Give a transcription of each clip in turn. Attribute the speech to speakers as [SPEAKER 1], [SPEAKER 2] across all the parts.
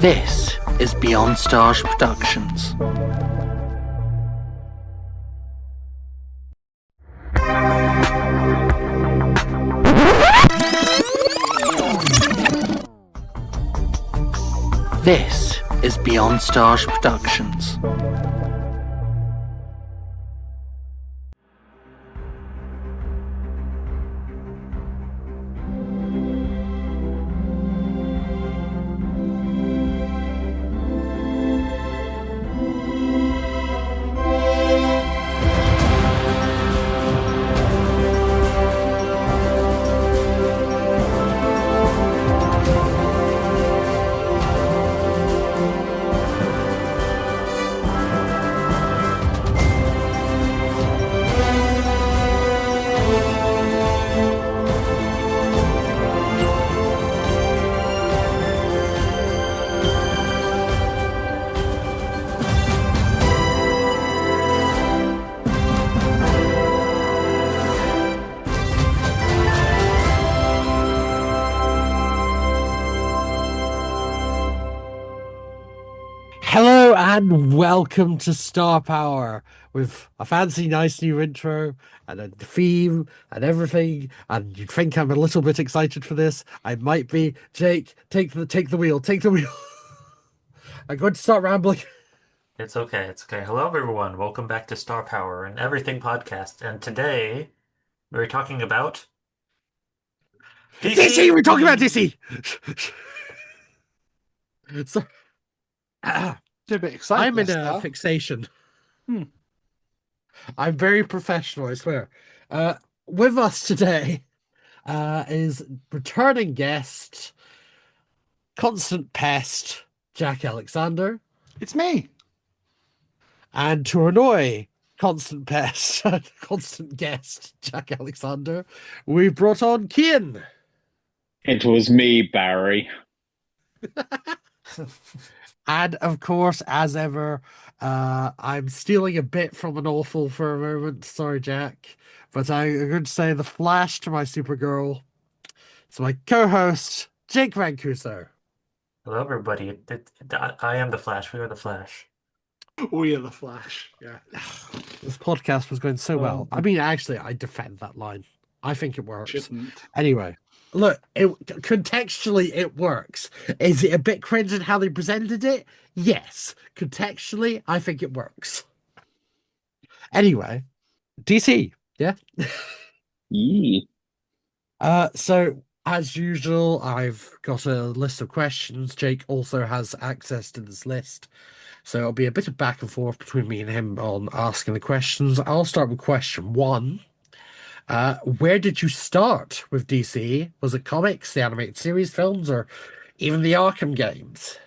[SPEAKER 1] This is Beyond Stars Productions. This is Beyond Stars Productions.
[SPEAKER 2] Hello and welcome to Star Power with a fancy, nice new intro and a theme and everything. And you'd think I'm a little bit excited for this. I might be. Jake, take the wheel. Take the wheel. I'm going to start rambling.
[SPEAKER 3] It's okay. It's okay. Hello, everyone. Welcome back to Star Power and Everything Podcast. And today we're talking about
[SPEAKER 2] DC,
[SPEAKER 3] DC.
[SPEAKER 2] we're talking about DC. So,
[SPEAKER 4] It's a bit exciting.
[SPEAKER 2] I'm in a fixation. I'm very professional, I swear. With us today is returning guest, constant pest, Jack Alexander.
[SPEAKER 4] It's me.
[SPEAKER 2] And to annoy constant pest, constant guest, Jack Alexander, we've brought on Kian.
[SPEAKER 5] It was me, Barry.
[SPEAKER 2] And of course, as ever, I'm stealing a bit from an awful for a moment. Sorry, Jack. But I'm going to say the Flash to my Supergirl. It's my co-host, Jake Mancuso.
[SPEAKER 3] Hello, everybody. I am the Flash. We are the Flash.
[SPEAKER 4] We are the Flash. Yeah.
[SPEAKER 2] This podcast was going so well. I mean, actually, I defend that line. I think it works.
[SPEAKER 4] Shouldn't.
[SPEAKER 2] Anyway, look, contextually, it works. Is it a bit cringe in how they presented it? Yes. Contextually, I think it works. Anyway, DC, yeah?
[SPEAKER 5] Yee.
[SPEAKER 2] So, as usual, I've got a list of questions. Jake also has access to this list. So it'll be a bit of back and forth between me and him on asking the questions. I'll start with question one. Where did you start with DC? Was it comics, the animated series, films, or even the Arkham games?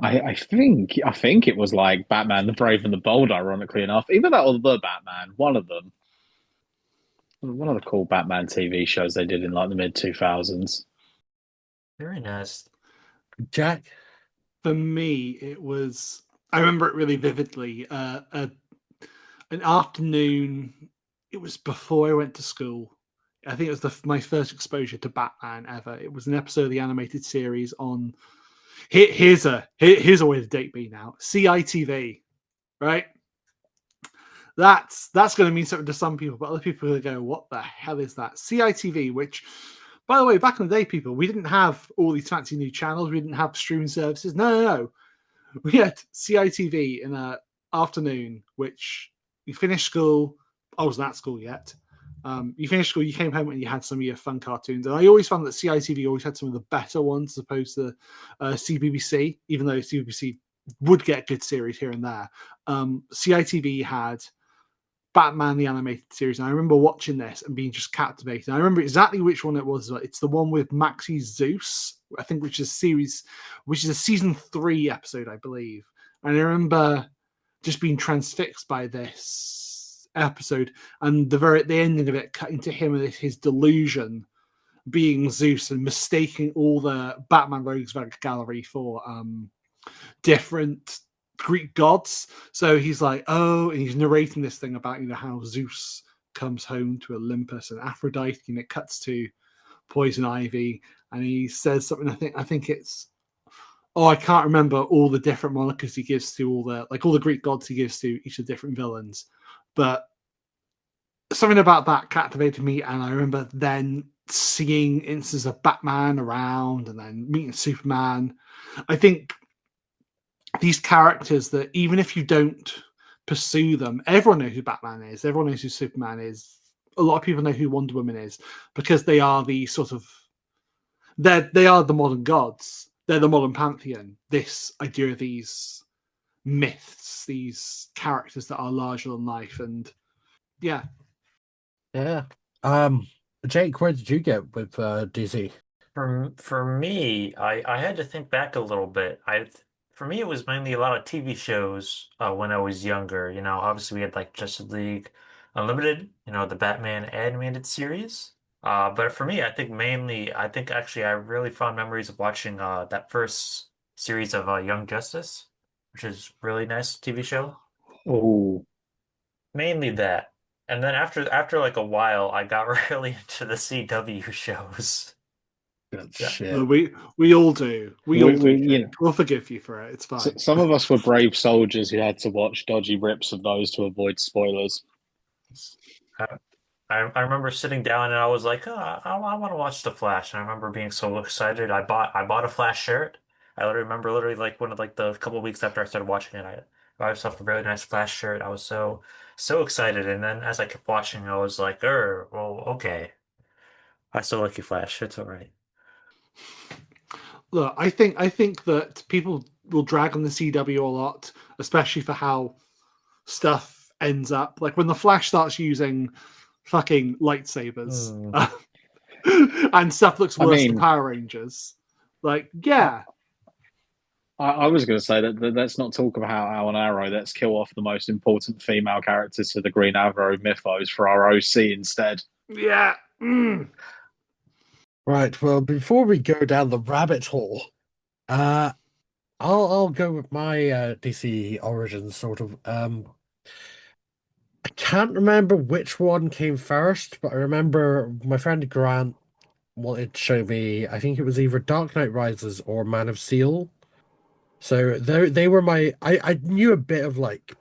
[SPEAKER 5] I think it was like Batman the Brave and the Bold, ironically enough. Either that or the Batman, one of them. One of the cool Batman TV shows they did in like the mid 2000s.
[SPEAKER 3] Very nice.
[SPEAKER 2] Jack?
[SPEAKER 4] For me, it was. I remember it really vividly. An afternoon. It was before I went to school. I think it was my first exposure to Batman ever. It was an episode of the animated series on. Here's a way to date me now. CITV, right? That's going to mean something to some people, but other people are going to go, "What the hell is that?" CITV, which, by the way, back in the day, people, we didn't have all these fancy new channels. We didn't have streaming services. No. We had CITV in the afternoon, which you finished school. I wasn't at school yet. You finished school, you came home and you had some of your fun cartoons. And I always found that CITV always had some of the better ones as opposed to CBBC, even though CBBC would get good series here and there. CITV had Batman the animated series, and I remember watching this and being just captivated. And I remember exactly which one it was. It's the one with Maxie Zeus, I think, which is a season 3 episode, I believe. And I remember just being transfixed by this episode, and the ending of it cutting to him and his delusion being Zeus and mistaking all the Batman Rogues Gallery for different Greek gods. So he's like, oh, and he's narrating this thing about, how Zeus comes home to Olympus and Aphrodite, and it cuts to Poison Ivy, and he says something. I think it's Oh, I can't remember all the different monikers he gives to all the Greek gods he gives to each of the different villains, but something about that captivated me, and I remember then seeing instances of Batman around, and then meeting Superman. I think these characters that even if you don't pursue them, everyone knows who Batman is, everyone knows who Superman is. A lot of people know who Wonder Woman is because they are the sort of they are the modern gods. They're the modern pantheon. This idea of these myths, these characters that are larger than life, and yeah.
[SPEAKER 2] Yeah. Jake, where did you get with DC?
[SPEAKER 3] For me, I had to think back a little bit. For me it was mainly a lot of TV shows when I was younger. You know, obviously we had like Justice League Unlimited, you know, the Batman animated series. But for me, I think actually I have really fond memories of watching that first series of Young Justice, which is really nice TV show.
[SPEAKER 5] Oh,
[SPEAKER 3] Mainly that. And then after like a while, I got really into the CW shows.
[SPEAKER 2] Good
[SPEAKER 3] Yeah.
[SPEAKER 2] shit.
[SPEAKER 4] We all do. We all do,
[SPEAKER 5] you know,
[SPEAKER 4] Jake. We'll forgive you for it. It's fine.
[SPEAKER 5] some of us were brave soldiers who had to watch dodgy rips of those to avoid spoilers.
[SPEAKER 3] I, I remember sitting down and I was like, oh, I want to watch The Flash. And I remember being so excited. I bought a Flash shirt. I literally remember literally like one of like the couple of weeks after I started watching it, I bought myself a really nice Flash shirt. I was so excited. And then as I kept watching, I was like, well, okay. I still like you, Flash. It's all right.
[SPEAKER 4] Look, I think that people will drag on the CW a lot, especially for how stuff ends up. Like when the Flash starts using fucking lightsabers
[SPEAKER 3] Hmm.
[SPEAKER 4] and stuff looks
[SPEAKER 5] I
[SPEAKER 4] worse than
[SPEAKER 5] mean,
[SPEAKER 4] Power Rangers. Like,
[SPEAKER 5] I,
[SPEAKER 4] yeah,
[SPEAKER 5] I was going to say that let's not talk about how on Arrow. Let's kill off the most important female characters to the Green Arrow mythos for our OC instead.
[SPEAKER 4] yeah.
[SPEAKER 2] Right, well, before we go down the rabbit hole, uh I'll go with my DC origins sort of. I can't remember which one came first, but I remember my friend Grant wanted to show me, I think it was either Dark Knight Rises or Man of Steel. So they were I knew a bit of like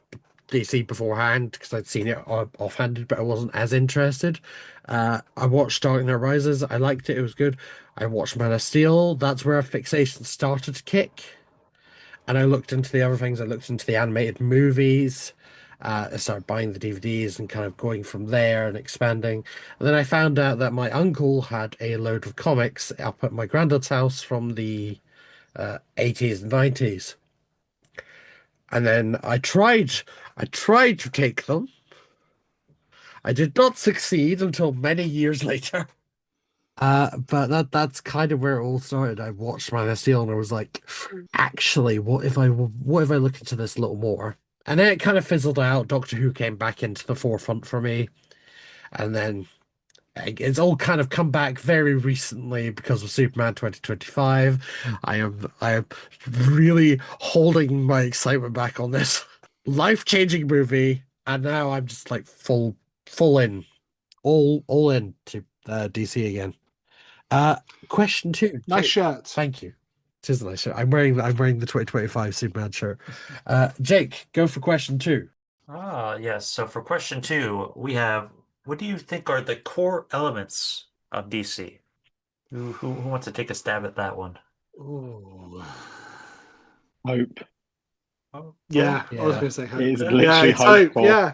[SPEAKER 2] DC beforehand because I'd seen it offhanded, but I wasn't as interested. I watched Dark Knight Rises. I liked it. It was good. I watched Man of Steel. That's where a fixation started to kick. And I looked into the other things. I looked into the animated movies. I started buying the DVDs and kind of going from there and expanding. And then I found out that my uncle had a load of comics up at my granddad's house from the 80s and 90s. And then I tried to take them. I did not succeed until many years later. But that's kind of where it all started. I watched Man of Steel and I was like, actually, what if I look into this a little more? And then it kind of fizzled out. Doctor Who came back into the forefront for me, and then it's all kind of come back very recently because of Superman 2025. I am really holding my excitement back on this life-changing movie, and now I'm just like full in, all in to DC again. Uh, question two.
[SPEAKER 4] Nice
[SPEAKER 2] Jake,
[SPEAKER 4] shirt.
[SPEAKER 2] thank you. It is a nice shirt. I'm wearing the 2025 Superman shirt. Jake, go for question two.
[SPEAKER 3] Yes. So for question two, we have, what do you think are the core elements of DC? Who wants to take a stab at that one?
[SPEAKER 4] Ooh.
[SPEAKER 5] Hope.
[SPEAKER 3] Oh,
[SPEAKER 4] Yeah, I was
[SPEAKER 2] Yeah.
[SPEAKER 4] going to say
[SPEAKER 5] It
[SPEAKER 4] hope.
[SPEAKER 5] is
[SPEAKER 3] yeah.
[SPEAKER 4] Yeah,
[SPEAKER 5] literally
[SPEAKER 4] it's
[SPEAKER 5] hope
[SPEAKER 4] hope.
[SPEAKER 5] core.
[SPEAKER 4] Yeah.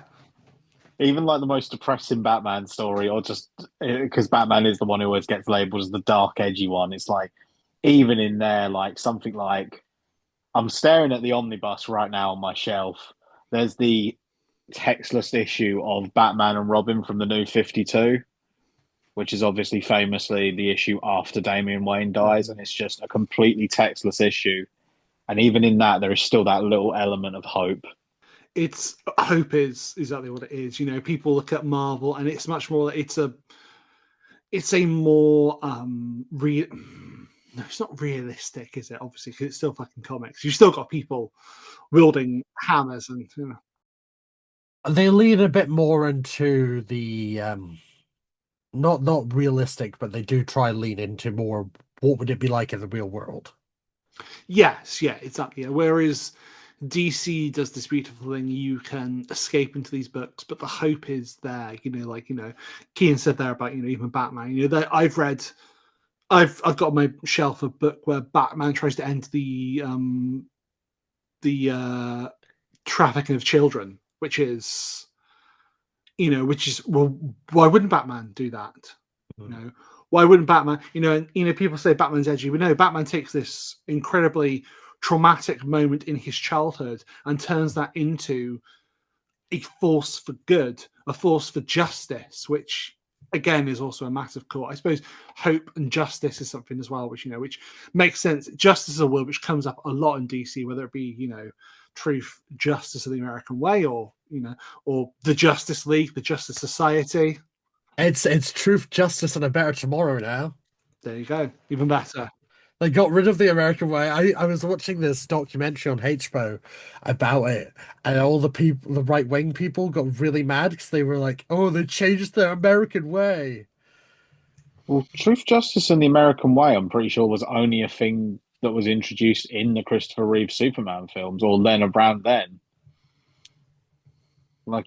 [SPEAKER 5] Even like the most depressing Batman story, or just because Batman is the one who always gets labeled as the dark, edgy one. It's like even in there, like something like I'm staring at the omnibus right now on my shelf. There's the textless issue of Batman and Robin from the New 52, which is obviously famously the issue after Damian Wayne dies, and it's just a completely textless issue. And even in that, there is still that little element of hope.
[SPEAKER 4] It's hope is exactly what it is. You know, people look at Marvel and it's much more, it's a more no, it's not realistic, is it? Obviously, because it's still fucking comics. You've still got people wielding hammers and
[SPEAKER 2] They lean a bit more into the not realistic, but they do try and lean into more what would it be like in the real world.
[SPEAKER 4] Yes, yeah, exactly. Yeah. Whereas DC does this beautiful thing, you can escape into these books, but the hope is there. Kian said there about even Batman. That I've got on my shelf a book where Batman tries to end the trafficking of children, which is well, why wouldn't Batman do that? Why wouldn't Batman? And people say Batman's edgy, but no, Batman takes this incredibly traumatic moment in his childhood and turns that into a force for good, a force for justice, which again is also a massive core. I suppose hope and justice is something as well, which makes sense. Justice is a word which comes up a lot in DC, whether it be truth, justice of the American way, or the Justice League, the Justice Society.
[SPEAKER 2] It's truth, justice, and a better tomorrow now.
[SPEAKER 4] There you go, even better.
[SPEAKER 2] They got rid of the American way. I was watching this documentary on HBO about it, and all the people, the right wing people, got really mad because they were like, "Oh, they changed the American way."
[SPEAKER 5] Well, truth, justice, and the American way, I'm pretty sure, was only a thing that was introduced in the Christopher Reeve Superman films, or then around then. Like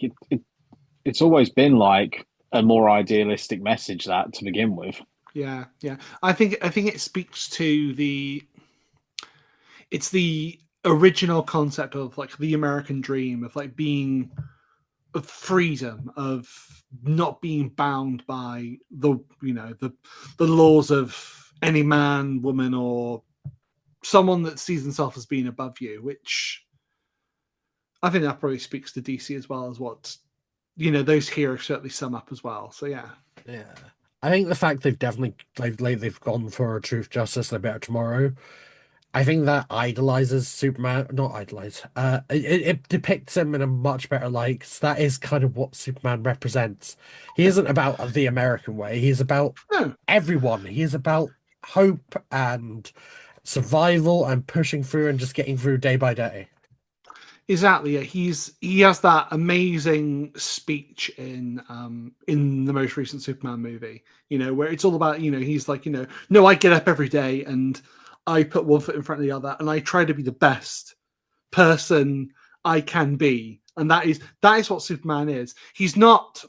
[SPEAKER 5] it's always been like a more idealistic message that to begin with.
[SPEAKER 4] Yeah, yeah. I think it speaks to it's the original concept of like the American dream of like being of freedom, of not being bound by the laws of any man, woman, or someone that sees themselves as being above you, which I think that probably speaks to DC as well as what those heroes certainly sum up as well. So yeah.
[SPEAKER 2] Yeah, I think the fact they've gone for truth, justice, and a better tomorrow. I think that idolizes Superman, not idolize. It depicts him in a much better light. 'Cause that is kind of what Superman represents. He isn't about the American way. He's about
[SPEAKER 4] No,
[SPEAKER 2] everyone. He is about hope and survival and pushing through and just getting through day by day.
[SPEAKER 4] exactly. Yeah. He has that amazing speech in the most recent Superman movie. Where it's all about he's like no, I get up every day and I put one foot in front of the other and I try to be the best person I can be, and that is what Superman is. He's not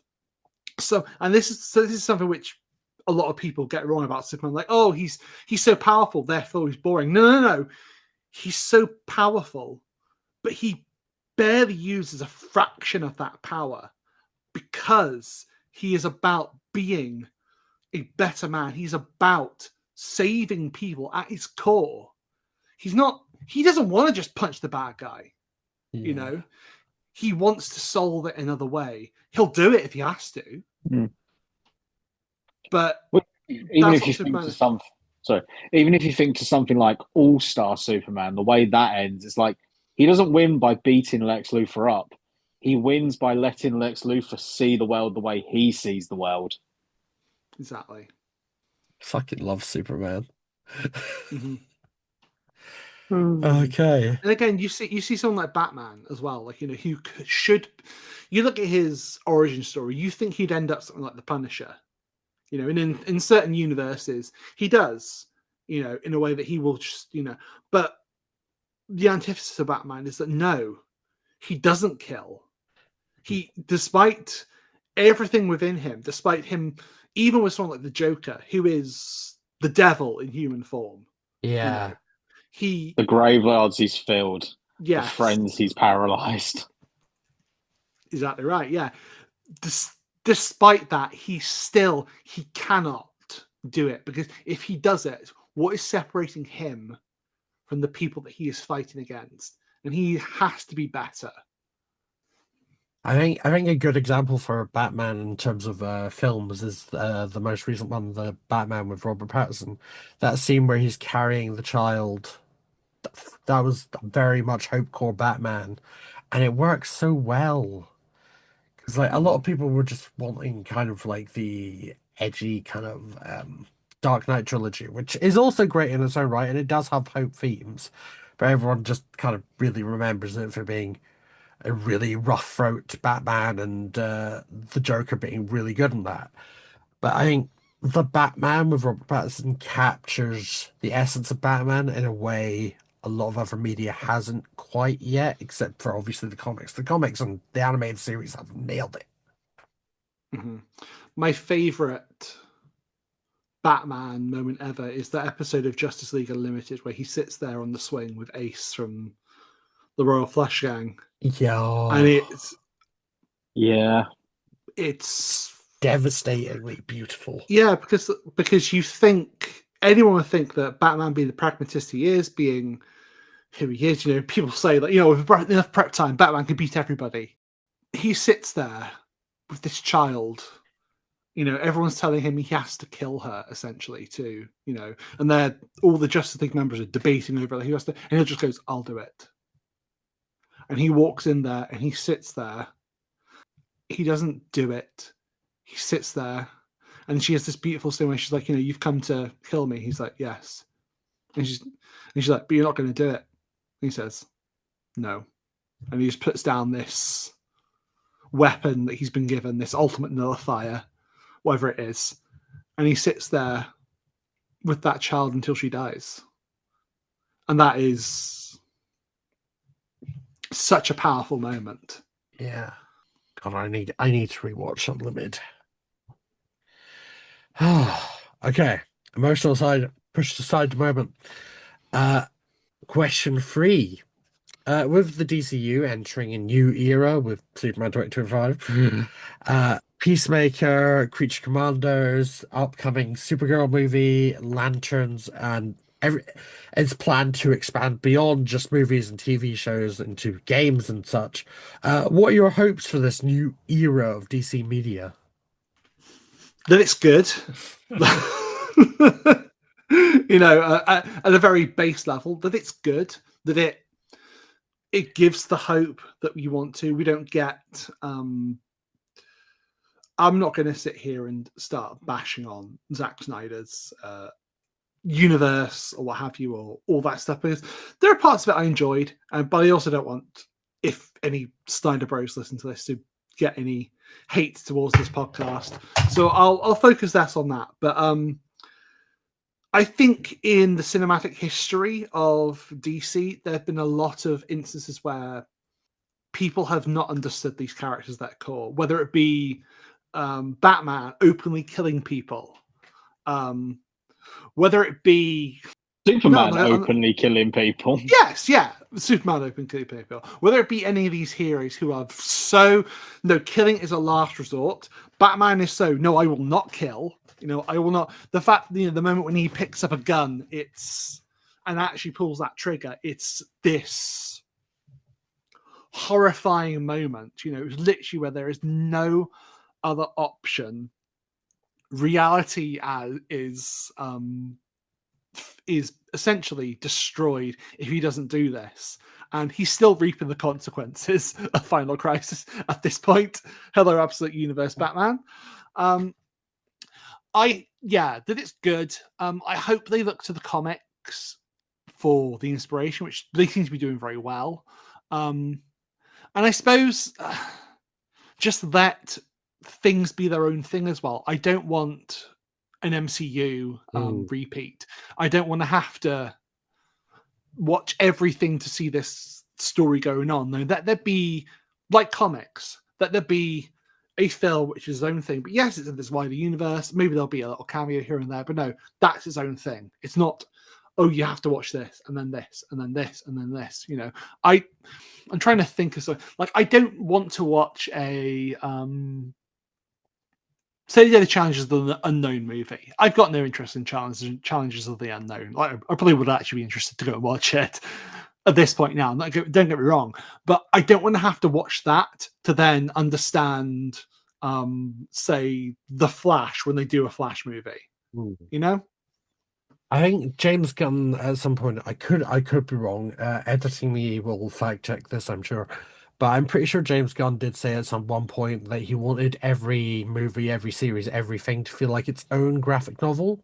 [SPEAKER 4] and this is something which a lot of people get wrong about Superman. Like, oh, he's so powerful, therefore he's boring. No, no, no. He's so powerful, but he barely uses a fraction of that power because he is about being a better man. He's about saving people at his core. He doesn't want to just punch the bad guy. He wants to solve it another way. He'll do it if he has to.
[SPEAKER 5] Mm.
[SPEAKER 4] But
[SPEAKER 5] Well, even
[SPEAKER 4] that's
[SPEAKER 5] if
[SPEAKER 4] what
[SPEAKER 5] you
[SPEAKER 4] Superman
[SPEAKER 5] think to
[SPEAKER 4] is.
[SPEAKER 5] some, sorry, even if you think to something like All Star Superman, the way that ends, it's like he doesn't win by beating Lex Luthor up. He wins by letting Lex Luthor see the world the way he sees the world.
[SPEAKER 4] Exactly.
[SPEAKER 2] Fucking love Superman.
[SPEAKER 4] Mm-hmm.
[SPEAKER 2] Okay.
[SPEAKER 4] And again, you see someone like Batman as well, like who should. You look at his origin story, you think he'd end up something like the Punisher, and in certain universes he does, in a way that he will just, but the antithesis of Batman is that no, he doesn't kill. He, despite everything within him, despite him, even with someone like the Joker, who is the devil in human form,
[SPEAKER 2] Yeah.
[SPEAKER 4] he,
[SPEAKER 5] The graveyards he's filled, the
[SPEAKER 4] yes,
[SPEAKER 5] friends he's paralyzed.
[SPEAKER 4] exactly right. Yeah. Despite that, he cannot do it, because if he does it, what is separating him from the people that he is fighting against? And he has to be better.
[SPEAKER 2] I think a good example for Batman in terms of films is the most recent one, the Batman with Robert Pattinson. That scene where he's carrying the child, that was very much Hope Core Batman, and it works so well. Because like a lot of people were just wanting kind of like the edgy kind of Dark Knight trilogy, which is also great in its own right, and it does have hope themes, but everyone just kind of really remembers it for being a really rough throat Batman and the Joker being really good in that. But I think the Batman with Robert Pattinson captures the essence of Batman in a way a lot of other media hasn't quite yet, except for obviously the comics. The comics and the animated series have nailed it.
[SPEAKER 4] Mm-hmm. My favorite Batman moment ever is that episode of Justice League Unlimited where he sits there on the swing with Ace from the Royal Flush Gang,
[SPEAKER 2] Yeah.
[SPEAKER 4] and
[SPEAKER 5] Yeah.
[SPEAKER 4] it's
[SPEAKER 2] Devastatingly beautiful.
[SPEAKER 4] yeah, because you think anyone would think that Batman, being the pragmatist he is, being who he is, people say that with enough prep time, Batman can beat everybody. He sits there with this child. Everyone's telling him he has to kill her, essentially, too. And all the Justice League members are debating over it. He has to, and he just goes, "I'll do it." And he walks in there and he sits there. He doesn't do it. He sits there, and she has this beautiful scene where she's like, "You've come to kill me." He's like, "Yes," and she's like, "But you're not going to do it." And he says, "No," and he just puts down this weapon that he's been given, this ultimate nullifier, whatever it is, and he sits there with that child until she dies. And that is such a powerful moment.
[SPEAKER 2] Yeah. God, I need to rewatch Unlimited. Okay. Emotional side pushed aside the moment. Question 3. With the DCU entering a new era with Superman 2025, Peacemaker, Creature Commandos, upcoming Supergirl movie, Lanterns, and it's planned to expand beyond just movies and TV shows into games and such. What are your hopes for this new era of DC media?
[SPEAKER 4] That it's good. At a very base level, that it's good, that it gives the hope that we want to. We don't get. I'm not going to sit here and start bashing on Zack Snyder's universe or what have you, or all that stuff, because there are parts of it I enjoyed, but I also don't want, if any Snyder bros listen to this, to get any hate towards this podcast. So I'll focus less on that. But I think in the cinematic history of DC, there have been a lot of instances where people have not understood these characters at core, whether it be Batman openly killing people, whether it be
[SPEAKER 5] Superman openly killing people.
[SPEAKER 4] Yes, yeah. Superman openly killing people. Whether it be any of these heroes who are so, no, killing is a last resort. Batman is so, no, I will not kill. I will not. The fact, the moment when he picks up a gun, and actually pulls that trigger, it's this horrifying moment. It's literally where there is no other option. Reality is essentially destroyed if he doesn't do this, and he's still reaping the consequences of Final Crisis at this point. Hello, Absolute Universe Batman. That it's good. I hope they look to the comics for the inspiration, which they seem to be doing very well. And I suppose just let things be their own thing as well. I don't want an MCU repeat. I don't want to have to watch everything to see this story going on. No, that there be like comics, that there be a film which is its own thing. But yes, it's in this wider universe. Maybe there'll be a little cameo here and there, but no, that's its own thing. It's not, oh, you have to watch this and then this and then this and then this. I'm trying to think of something. Like, I don't want to watch a say the Challenges of the Unknown movie. I've got no interest in Challenges of the Unknown. Like, I probably would actually be interested to go and watch it at this point now. Don't get me wrong, but I don't want to have to watch that to then understand, say, The Flash when they do a Flash movie.
[SPEAKER 2] I think James Gunn at some point, I could be wrong. Editing me will fact check this, I'm sure. But I'm pretty sure James Gunn did say at some one point that he wanted every movie, every series, everything to feel like its own graphic novel.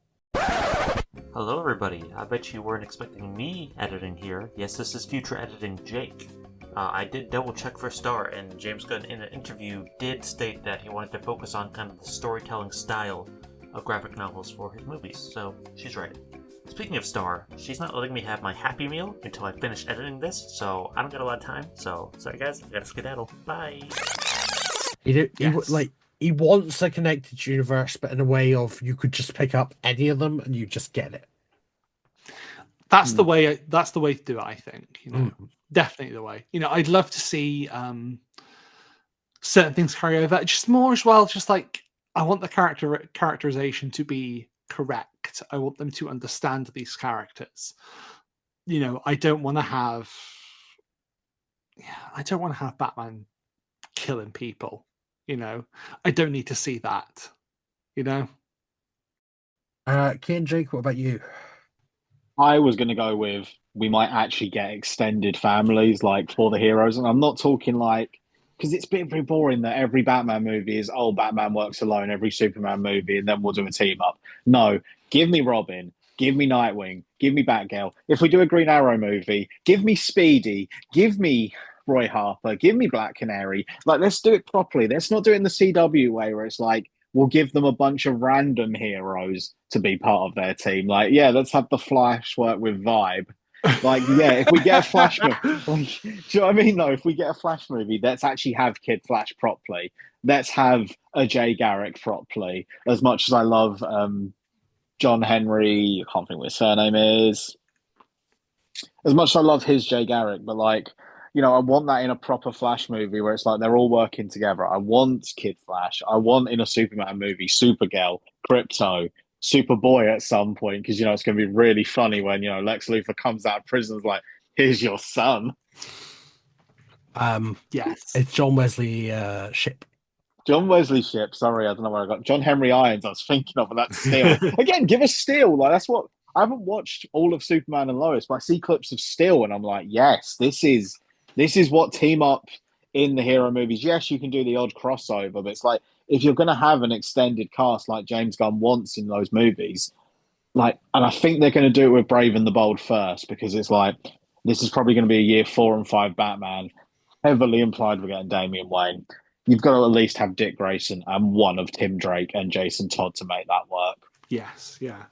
[SPEAKER 3] Hello everybody, I bet you weren't expecting me editing here. Yes, this is future editing Jake. I did double check for Star, and James Gunn in an interview did state that he wanted to focus on kind of the storytelling style graphic novels for his movies, so she's right. Speaking of Star, she's not letting me have my Happy Meal until I finish editing this, so I don't got a lot of time. So sorry guys, I gotta skedaddle. Bye.
[SPEAKER 2] Like he wants a connected universe, but in a way of you could just pick up any of them and you just get it.
[SPEAKER 4] That's the way. That's the way to do it. I think. Definitely the way. I'd love to see certain things carry over. Just more as well. Just like I want the characterization to be correct. I want them to understand these characters. I don't want to have. Yeah, I don't want to have Batman killing people. I don't need to see that.
[SPEAKER 2] Kian, Jake, what about you?
[SPEAKER 5] I was going to go with we might actually get extended families like for the heroes, and I'm not talking like because it's been very boring that every Batman movie is Batman works alone, every Superman movie, and then we'll do a team up. No, give me Robin, give me Nightwing, give me Batgirl. If we do a Green Arrow movie, give me Speedy, give me Roy Harper, give me Black Canary. Like, let's do it properly. Let's not do it in the CW way where it's like we'll give them a bunch of random heroes to be part of their team. Like, yeah, let's have the Flash work with Vibe. Like, yeah, if we get a Flash movie, like, do you know what I mean? Though, if we get a Flash movie, let's actually have Kid Flash properly. Let's have a Jay Garrick properly. As much as I love John Henry, I can't think what his surname is. As much as I love his Jay Garrick, but like, I want that in a proper Flash movie where it's like they're all working together. I want Kid Flash. I want in a Superman movie, Supergirl, Crypto, Superboy at some point, because it's going to be really funny when Lex Luthor comes out of prison and is like, "Here's your son."
[SPEAKER 4] Yes,
[SPEAKER 2] it's John Wesley Ship.
[SPEAKER 5] John Wesley Ship. Sorry, I don't know where I got John Henry Irons. I was thinking of, and that's Steel. Again, give us Steel. Like that's what I haven't watched all of Superman and Lois, but I see clips of Steel, and I'm like, yes, this is what team up in the hero movies. Yes, you can do the odd crossover, but it's like if you're going to have an extended cast like James Gunn wants in those movies, like, and I think they're going to do it with Brave and the Bold first because it's like this is probably going to be a year 4 and 5 Batman. Heavily implied we're getting Damian Wayne. You've got to at least have Dick Grayson and one of Tim Drake and Jason Todd to make that work.
[SPEAKER 4] Yes, yeah.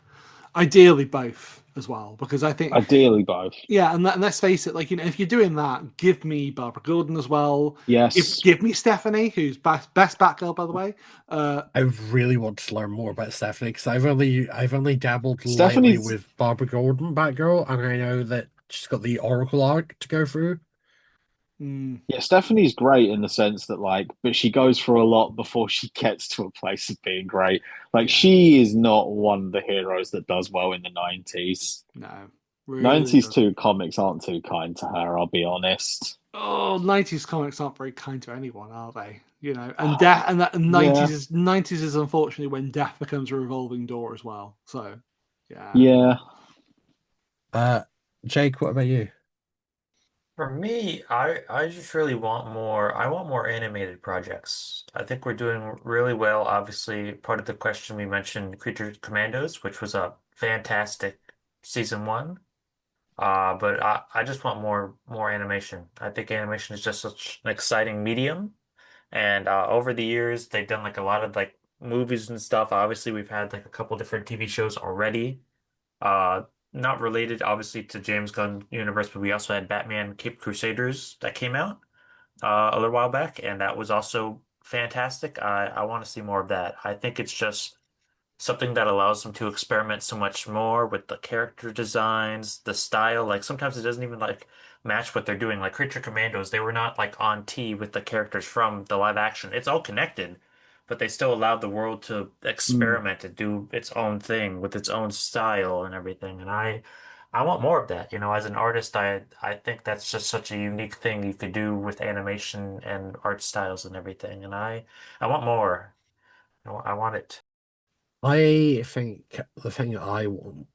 [SPEAKER 4] Ideally both as well, because I think
[SPEAKER 5] ideally both.
[SPEAKER 4] Yeah, and let's face it, like if you're doing that, give me Barbara Gordon as well.
[SPEAKER 5] Yes,
[SPEAKER 4] give me Stephanie, who's best Batgirl, by the way.
[SPEAKER 2] I really want to learn more about Stephanie because I've only dabbled
[SPEAKER 5] Stephanie's...
[SPEAKER 2] lightly with Barbara Gordon Batgirl, and I know that she's got the Oracle arc to go through.
[SPEAKER 5] Yeah, Stephanie's great in the sense that but she goes through a lot before she gets to a place of being great. Like she is not one of the heroes that does well in the 90s.
[SPEAKER 4] No.
[SPEAKER 5] Really 90s too comics aren't too kind to her, I'll be honest.
[SPEAKER 4] Oh, 90s comics aren't very kind to anyone, are they? And death and that 90s is unfortunately when death becomes a revolving door as well. So
[SPEAKER 5] yeah.
[SPEAKER 2] Jake, what about you?
[SPEAKER 3] For me, I just really want more. I want more animated projects. I think we're doing really well. Obviously, part of the question we mentioned Creature Commandos, which was a fantastic season 1. But I just want more animation. I think animation is just such an exciting medium. And over the years, they've done like a lot of like movies and stuff. Obviously, we've had like a couple different TV shows already. Uh, Not related, obviously, to James Gunn universe, but we also had Batman Cape Crusaders that came out a little while back, and that was also fantastic. I want to see more of that. I think it's just something that allows them to experiment so much more with the character designs, the style. Like sometimes it doesn't even like match what they're doing. Like Creature Commandos, they were not like on T with the characters from the live action. It's all connected, but they still allowed the world to experiment and do its own thing with its own style and everything. And I want more of that. As an artist, I think that's just such a unique thing you could do with animation and art styles and everything. And I want more. I want it.
[SPEAKER 2] I think the thing that I want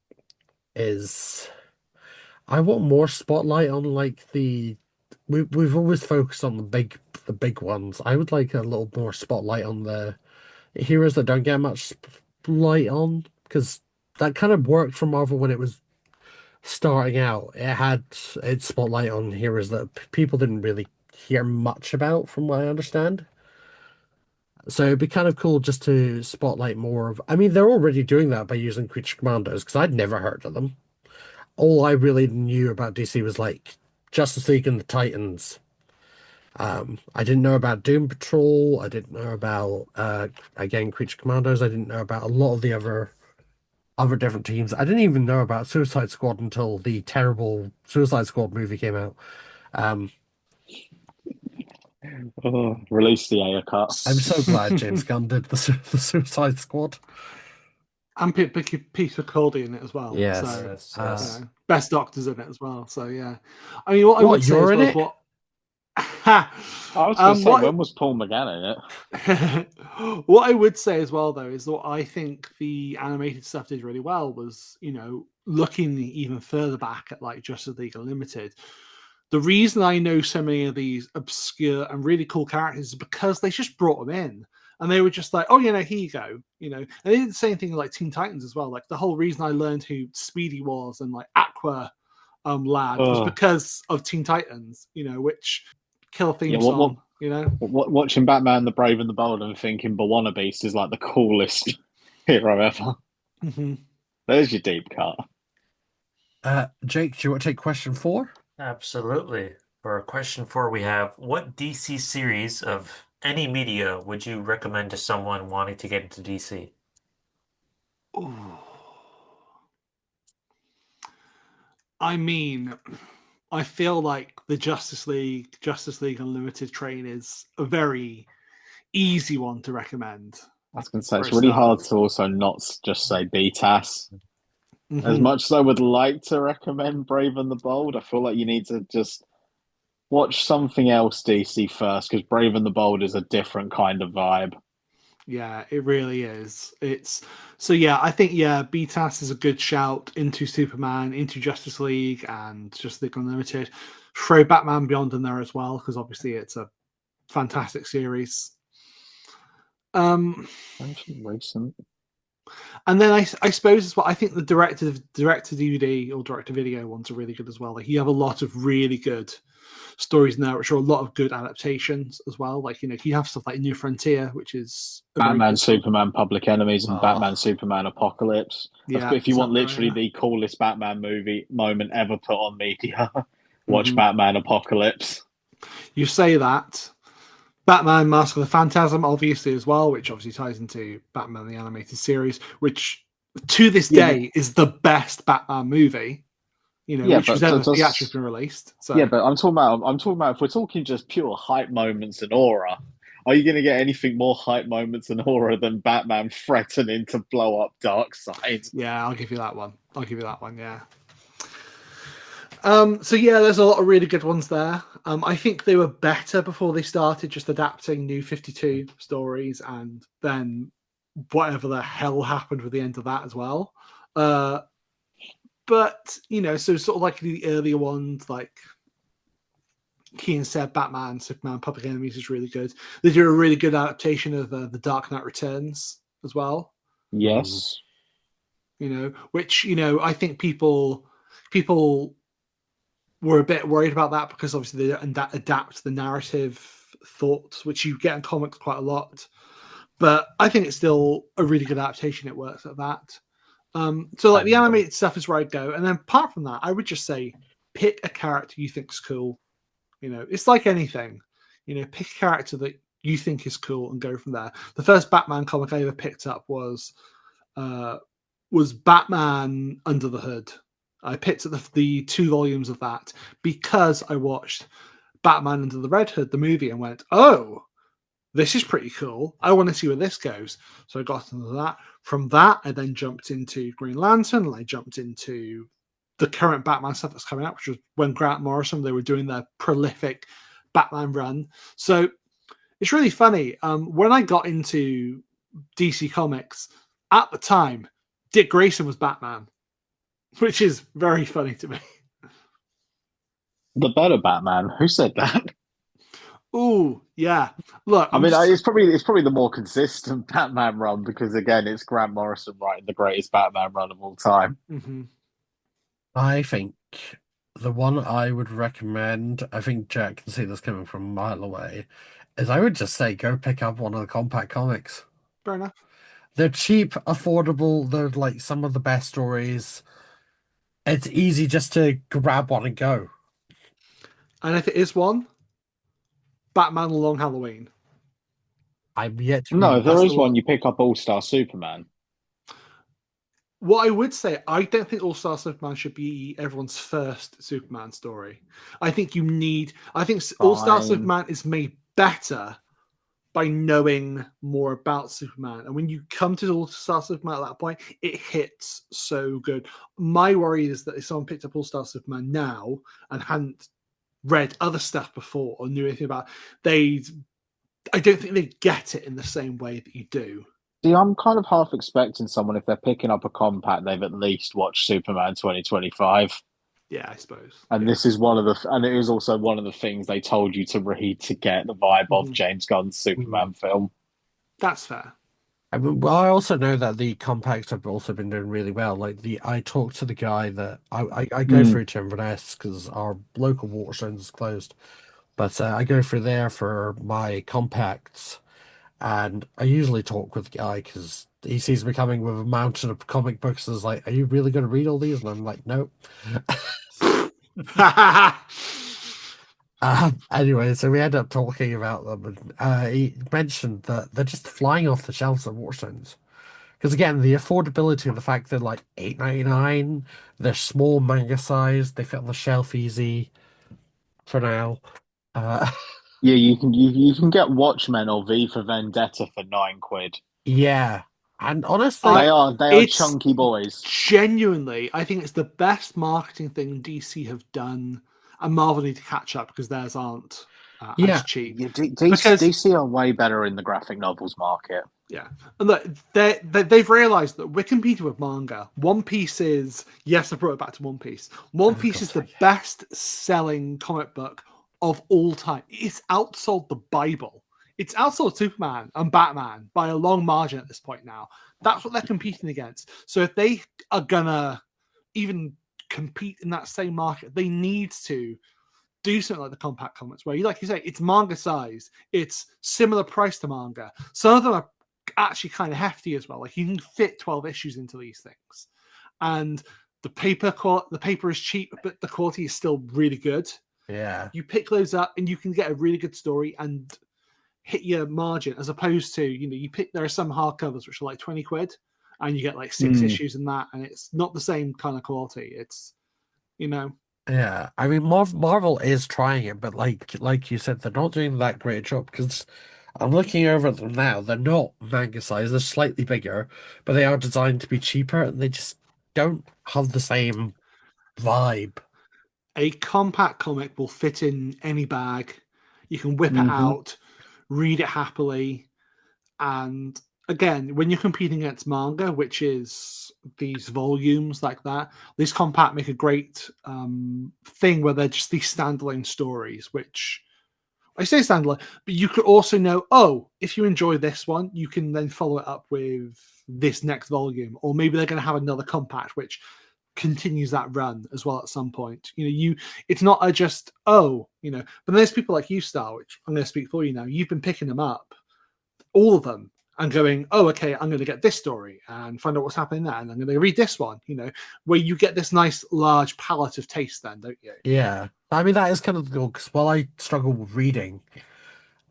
[SPEAKER 2] is I want more spotlight on like we've always focused on the big ones. I would like a little more spotlight on the heroes that don't get much light on because that kind of worked for Marvel when it was starting out. It had its spotlight on heroes that people didn't really hear much about, from what I understand. So it'd be kind of cool just to spotlight more of. I mean, they're already doing that by using Creature Commandos because I'd never heard of them. All I really knew about DC was like Justice League and the Titans. I didn't know about Doom Patrol. I didn't know about again Creature Commandos. I didn't know about a lot of the other different teams. I didn't even know about Suicide Squad until the terrible Suicide Squad movie came out. Um,
[SPEAKER 5] Oh, release the Ayer cut.
[SPEAKER 2] I'm so glad James Gunn did the Suicide Squad.
[SPEAKER 4] And Peter Capaldi in it as well.
[SPEAKER 2] Yes.
[SPEAKER 4] So
[SPEAKER 3] Yes,
[SPEAKER 2] Uh,
[SPEAKER 3] yes.
[SPEAKER 4] best doctors in it as well. So yeah, I mean, what I
[SPEAKER 2] What,
[SPEAKER 4] would say
[SPEAKER 2] you're
[SPEAKER 4] as
[SPEAKER 2] in
[SPEAKER 4] well is
[SPEAKER 2] it?
[SPEAKER 4] what.
[SPEAKER 5] I was going to say,
[SPEAKER 4] what
[SPEAKER 5] when was Paul McGann in it?
[SPEAKER 4] what I would say as well, though, is that I think the animated stuff did really well was, looking even further back at like Justice League Unlimited. The reason I know so many of these obscure and really cool characters is because they just brought them in. And they were just like, oh, here you go. And they did the same thing like Teen Titans as well. Like the whole reason I learned who Speedy was and like Aqua Lad was because of Teen Titans, which kill theme song,
[SPEAKER 5] Watching Batman the Brave and the Bold and thinking Bawana Beast is like the coolest hero ever.
[SPEAKER 4] Mm-hmm.
[SPEAKER 5] There's your deep cut.
[SPEAKER 2] Jake, do you want to take question 4?
[SPEAKER 3] Absolutely. For question 4, we have, what DC series of any media would you recommend to someone wanting to get into DC?
[SPEAKER 4] Ooh. I mean, I feel like the Justice League Unlimited train is a very easy one to recommend.
[SPEAKER 5] I was going to say, it's really hard to also not just say BTAS.
[SPEAKER 4] Mm-hmm.
[SPEAKER 5] As much as I would like to recommend Brave and the Bold, I feel like you need to just watch something else DC first, because Brave and the Bold is a different kind of vibe.
[SPEAKER 4] Yeah, it really is. I think BTAS is a good shout into Superman, into Justice League, and Justice League Unlimited. Throw Batman Beyond in there as well, because obviously it's a fantastic series.
[SPEAKER 5] Recent.
[SPEAKER 4] And then I suppose as well, I think the direct DVD or direct to video ones are really good as well. Like you have a lot of really good stories in there, which are a lot of good adaptations as well. Like you have stuff like New Frontier, which is
[SPEAKER 5] Batman, Superman, Public Enemies, and Batman, Superman, Apocalypse.
[SPEAKER 4] Yeah,
[SPEAKER 5] if you want literally the coolest Batman movie moment ever put on media, watch Batman, Apocalypse.
[SPEAKER 4] You say that. Batman Mask of the Phantasm, obviously, as well, which obviously ties into Batman the Animated Series, which to this day is the best Batman movie, which was ever theatrically released. So.
[SPEAKER 5] Yeah, but I'm talking about if we're talking just pure hype moments and aura, are you going to get anything more hype moments and aura than Batman threatening to blow up Darkseid?
[SPEAKER 4] Yeah, I'll give you that one. Yeah. There's a lot of really good ones there. I think they were better before they started just adapting New 52 stories, and then whatever the hell happened with the end of that as well. But so sort of like the earlier ones, like Kian said, Batman, Superman, Public Enemies is really good. They do a really good adaptation of The Dark Knight Returns as well.
[SPEAKER 5] Yes.
[SPEAKER 4] Which I think people were a bit worried about that because obviously they adapt the narrative thoughts, which you get in comics quite a lot. But I think it's still a really good adaptation. It works at that. The animated stuff is where I'd go. And then apart from that, I would just say pick a character you think is cool. It's like anything. Pick a character that you think is cool and go from there. The first Batman comic I ever picked up was Batman Under the Hood. I picked up the 2 volumes of that because I watched Batman Under the Red Hood, the movie, and went, oh, this is pretty cool. I want to see where this goes. So I got into that. From that, I then jumped into Green Lantern, and I jumped into the current Batman stuff that's coming out, which was when Grant Morrison, they were doing their prolific Batman run. So it's really funny. When I got into DC Comics, at the time, Dick Grayson was Batman, which is very funny to me.
[SPEAKER 5] The better Batman. Who said that?
[SPEAKER 4] Ooh, yeah. Look,
[SPEAKER 5] it's probably the more consistent Batman run because again, it's Grant Morrison writing the greatest Batman run of all time.
[SPEAKER 4] Mm-hmm.
[SPEAKER 2] I think the one I would recommend, I think Jack can see this coming from a mile away, is I would just say go pick up one of the compact comics.
[SPEAKER 4] Fair enough.
[SPEAKER 2] They're cheap, affordable. They're like some of the best stories. It's easy just to grab one and go.
[SPEAKER 4] And if it is one, Batman The Long Halloween.
[SPEAKER 2] I'm yet to
[SPEAKER 5] No,
[SPEAKER 2] read
[SPEAKER 5] if there
[SPEAKER 4] That's
[SPEAKER 5] is
[SPEAKER 4] the
[SPEAKER 5] one,
[SPEAKER 4] one.
[SPEAKER 5] you pick up All Star Superman.
[SPEAKER 4] What I would say, I don't think All Star Superman should be everyone's first Superman story. I think All Star
[SPEAKER 5] Fine.
[SPEAKER 4] Superman is made better by knowing more about Superman. And when you come to All Star Superman at that point, it hits so good. My worry is that if someone picked up All Star Superman now and hadn't read other stuff before or knew anything about, I don't think they'd get it in the same way that you do.
[SPEAKER 5] See, I'm kind of half expecting someone, if they're picking up a compact, they've at least watched Superman 2025.
[SPEAKER 4] Yeah, I suppose.
[SPEAKER 5] And
[SPEAKER 4] Yeah.
[SPEAKER 5] this is and it is also one of the things they told you to read to get the vibe of James Gunn's Superman film.
[SPEAKER 4] That's fair.
[SPEAKER 2] I mean, well, I also know that the compacts have also been doing really well. I talked to the guy that I go through to Inverness because our local Waterstones is closed, but I go through there for my compacts, and I usually talk with the guy because he sees me coming with a mountain of comic books and is like, "Are you really going to read all these?" And I'm like, "Nope." Anyway, so we end up talking about them, and he mentioned that they're just flying off the shelves of Waterstones. Because again, the affordability of the fact they're like $8.99, they're small manga size, they fit on the shelf easy for now. Uh,
[SPEAKER 5] Yeah, you can get Watchmen or V for Vendetta for £9.
[SPEAKER 2] yeah, and honestly,
[SPEAKER 5] They are
[SPEAKER 4] It's
[SPEAKER 5] chunky boys.
[SPEAKER 4] genuinely, I think it's the best marketing thing DC have done, and Marvel need to catch up because theirs aren't
[SPEAKER 2] yeah,
[SPEAKER 4] as cheap.
[SPEAKER 5] Yeah,
[SPEAKER 4] Because
[SPEAKER 5] DC are way better in the graphic novels market.
[SPEAKER 4] yeah, and look, they've realized that we're competing with manga. One Piece is, yes, I brought it back to One Piece. One
[SPEAKER 2] Oh,
[SPEAKER 4] Piece
[SPEAKER 2] God,
[SPEAKER 4] is the
[SPEAKER 2] yeah.
[SPEAKER 4] best selling comic book of all time. It's outsold the Bible. It's outsold Superman and Batman by a long margin at this point now. That's what they're competing against. So if they are gonna even compete in that same market, they need to do something like the compact comics where like you say, it's manga size, it's similar price to manga. Some of them are actually kind of hefty as well. Like you can fit 12 issues into these things. And the paper is cheap, but the quality is still really good.
[SPEAKER 2] Yeah.
[SPEAKER 4] You pick those up and you can get a really good story and hit your margin, as opposed to, there are some hardcovers which are like 20 quid and you get like 6 issues in that, and it's not the same kind of quality. It's,
[SPEAKER 2] Yeah, I mean, Marvel is trying it, but like you said, they're not doing that great a job because I'm looking over at them now. They're not manga size; they're slightly bigger, but they are designed to be cheaper, and they just don't have the same vibe.
[SPEAKER 4] a compact comic will fit in any bag. You can whip it
[SPEAKER 5] Hmm.
[SPEAKER 4] out, read it happily. And again, when you're competing against manga, which is these volumes like that, these compact make a great thing where they're just these standalone stories, which I say standalone, but you could also know, oh, if you enjoy this one, you can then follow it up with this next volume. Or maybe they're going to have another compact, which continues that run as well at some point. It's not but there's people like you, Star, which I'm going to speak for you now. You've been picking them up, all of them, and going, oh, okay, I'm going to get this story and find out what's happening there, and I'm going to read this one. Where you get this nice large palette of taste, then, don't you?
[SPEAKER 2] Yeah, I mean that is kind of the goal because while I struggle with reading,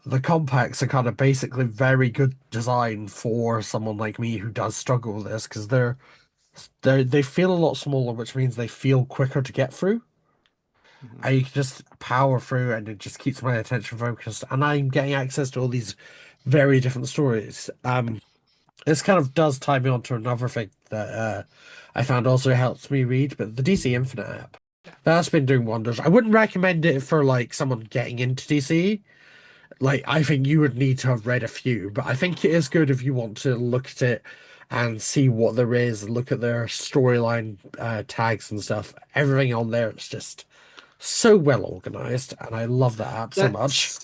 [SPEAKER 2] the compacts are kind of basically very good design for someone like me who does struggle with this because they feel a lot smaller, which means they feel quicker to get through.
[SPEAKER 4] Mhm.
[SPEAKER 2] And you can just power through and it just keeps my attention focused. And I'm getting access to all these very different stories. This kind of does tie me on to another thing that I found also helps me read, but the DC Infinite app. That's been doing wonders. I wouldn't recommend it for like someone getting into DC. Like I think you would need to have read a few, but I think it is good if you want to look at it and see what there is, look at their storyline tags and stuff. Everything on there is just so well organized, and I love that app so much.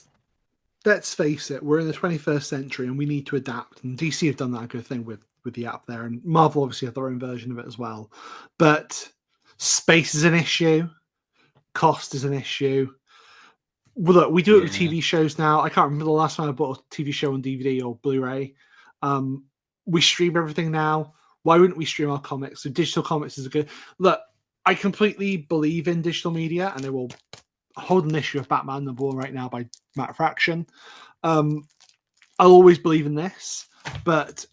[SPEAKER 4] Let's face it, we're in the 21st century and we need to adapt. And DC have done that good thing with the app there, and Marvel obviously have their own version of it as well. But space is an issue, cost is an issue. Well, look, we do it with
[SPEAKER 5] Yeah.
[SPEAKER 4] TV shows now. I can't remember the last time I bought a TV show on DVD or Blu-ray. We stream everything now. Why wouldn't we stream our comics? So digital comics is a good look. I completely believe in digital media, and I will hold an issue of Batman #1 right now by Matt Fraction. I'll always believe in this, but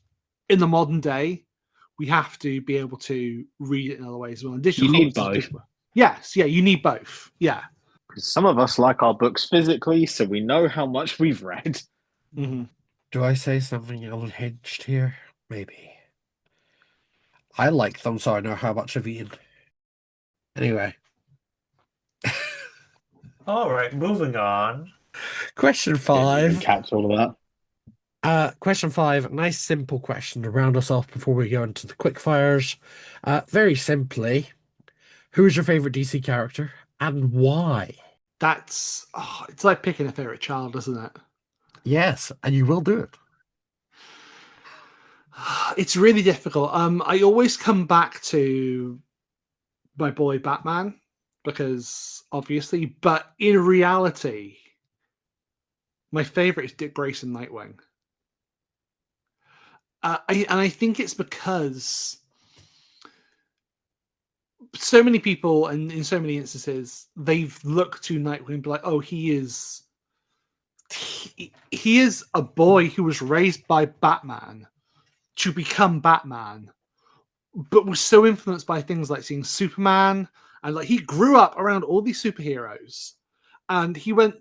[SPEAKER 4] in the modern day, we have to be able to read it in other ways as well. And digital
[SPEAKER 5] You need
[SPEAKER 4] comics is
[SPEAKER 5] both.
[SPEAKER 4] Yes, yeah, you need both. Yeah.
[SPEAKER 5] Some of us like our books physically, so we know how much we've read.
[SPEAKER 4] Mm-hmm.
[SPEAKER 2] Do I say something unhinged here? Maybe. I like them, so I know how much I've eaten. Anyway.
[SPEAKER 3] All right, moving on.
[SPEAKER 2] Question
[SPEAKER 5] Didn't
[SPEAKER 2] 5.
[SPEAKER 5] catch all of that.
[SPEAKER 2] Question 5. Nice, simple question to round us off before we go into the quick fires. Very simply, who is your favorite DC character and why?
[SPEAKER 4] It's like picking a favorite child, isn't it?
[SPEAKER 2] Yes, and you will do it.
[SPEAKER 4] It's really difficult. I always come back to my boy Batman because obviously, but in reality, my favorite is Dick Grayson Nightwing. I think it's because so many people, and in so many instances, they've looked to Nightwing and be like, "Oh, he is a boy who was raised by Batman to become Batman, but was so influenced by things like seeing Superman, and like he grew up around all these superheroes, and he went,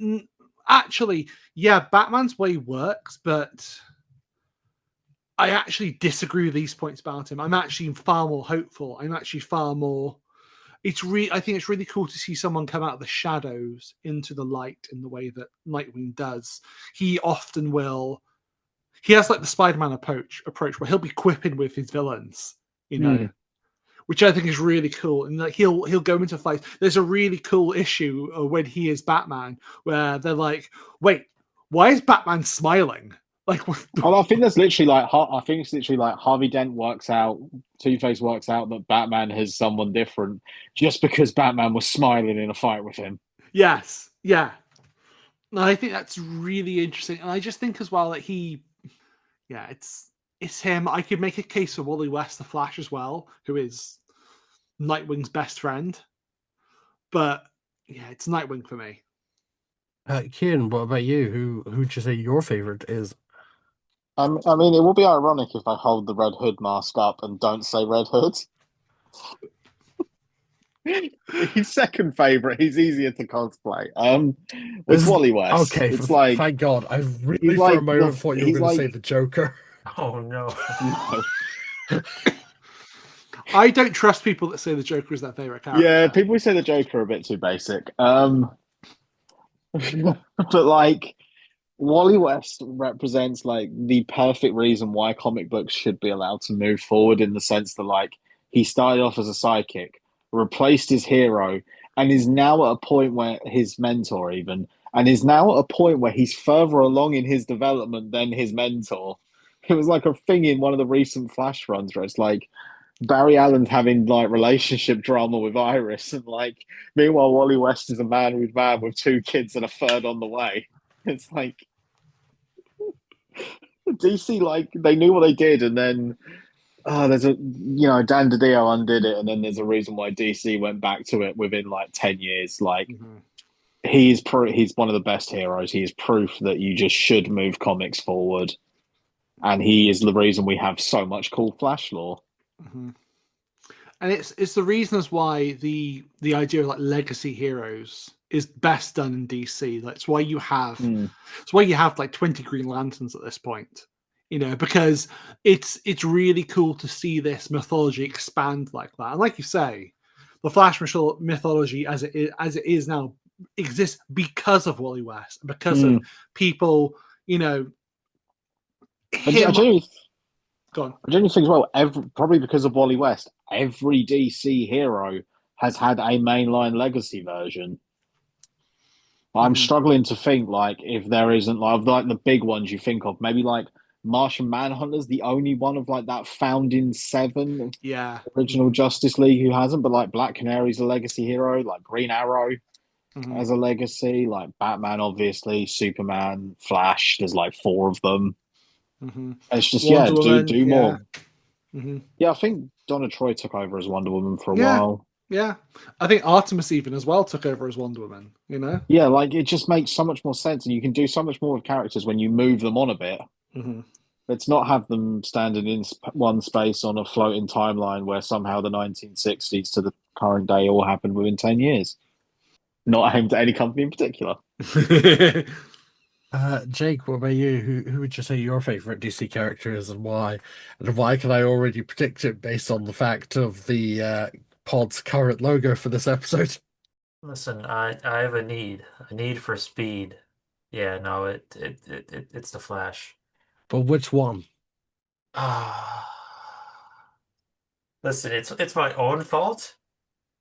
[SPEAKER 4] actually, yeah, Batman's way works, but I actually disagree with these points about him. I'm actually far more hopeful. I'm actually far more. I think it's really cool to see someone come out of the shadows into the light in the way that Nightwing does. He often will. He has like the Spider-Man approach where he'll be quipping with his villains, which I think is really cool. And like he'll go into fights. There's a really cool issue when he is Batman where they're like, "Wait, why is Batman smiling?" Like,
[SPEAKER 5] And I think that's literally like it's literally like Harvey Dent works out, Two-Face works out that Batman has someone different just because Batman was smiling in a fight with him.
[SPEAKER 4] yes, yeah. And I think that's really interesting, and I just think as well that it's him. I could make a case for Wally West, the Flash, as well, who is Nightwing's best friend. But yeah, it's Nightwing for me.
[SPEAKER 2] Kian, what about you? Who'd you say your favorite is?
[SPEAKER 5] I mean, it will be ironic if I hold the Red Hood mask up and don't say Red Hood. His second favorite, he's easier to cosplay. Was Wally West.
[SPEAKER 2] Okay,
[SPEAKER 5] It's like
[SPEAKER 2] thank God. I really
[SPEAKER 5] he's
[SPEAKER 2] for a
[SPEAKER 5] like
[SPEAKER 2] moment thought you were
[SPEAKER 5] he's
[SPEAKER 2] going to say
[SPEAKER 5] like
[SPEAKER 2] the Joker.
[SPEAKER 3] Oh no.
[SPEAKER 5] no.
[SPEAKER 4] I don't trust people that say the Joker is their favorite character.
[SPEAKER 5] Yeah, people who say the Joker are a bit too basic. But like Wally West represents like the perfect reason why comic books should be allowed to move forward in the sense that like he started off as a sidekick, replaced his hero, and is now at a point where his mentor even, and is now at a point where he's further along in his development than his mentor. It was like a thing in one of the recent Flash runs where it's like Barry Allen's having like relationship drama with Iris, and like meanwhile Wally West is a married man with two kids and a third on the way. It's like DC, like they knew what they did, and then there's Dan DiDio undid it, and then there's a reason why DC went back to it within like 10 years. Like he's one of the best heroes. He is proof that you just should move comics forward, and he is the reason we have so much cool Flash lore.
[SPEAKER 4] And it's the reason as why the idea of like legacy heroes is best done in DC. That's why you have like 20 Green Lanterns at this point. Because it's really cool to see this mythology expand like that. And like you say, the Flash mythology as it is now exists because of Wally West, because of people, him. Go on.
[SPEAKER 5] I genuinely think as well, probably because of Wally West, every DC hero has had a mainline legacy version. I'm struggling to think like if there isn't like the big ones you think of, maybe like Martian Manhunter's the only one of like that founding 7 original Justice League who hasn't, but like Black Canary's a legacy hero, like Green Arrow.
[SPEAKER 4] Mhm.
[SPEAKER 5] as a legacy. Like Batman, obviously, Superman, Flash. There's like four of them.
[SPEAKER 4] Mhm.
[SPEAKER 5] It's just
[SPEAKER 4] Wonder Woman,
[SPEAKER 5] do
[SPEAKER 4] yeah.
[SPEAKER 5] more.
[SPEAKER 4] Mhm.
[SPEAKER 5] Yeah, I think Donna Troy took over as Wonder Woman for a
[SPEAKER 4] Yeah.
[SPEAKER 5] while.
[SPEAKER 4] Yeah, I think Artemis even as well took over as Wonder Woman. You know.
[SPEAKER 5] Yeah, like it just makes so much more sense, and you can do so much more with characters when you move them on a bit.
[SPEAKER 4] Mhm.
[SPEAKER 5] Let's not have them standing in one space on a floating timeline where somehow the 1960s to the current day all happened within 10 years. Not aimed at any company in particular.
[SPEAKER 2] Jake, what about you? Who would you say your favorite DC character is and why? And why can I already predict it based on the fact of the pod's current logo for this episode?
[SPEAKER 3] Listen, I have a need for speed. Yeah, no, it's the Flash.
[SPEAKER 2] But which one?
[SPEAKER 3] Ah, listen, it's my own fault.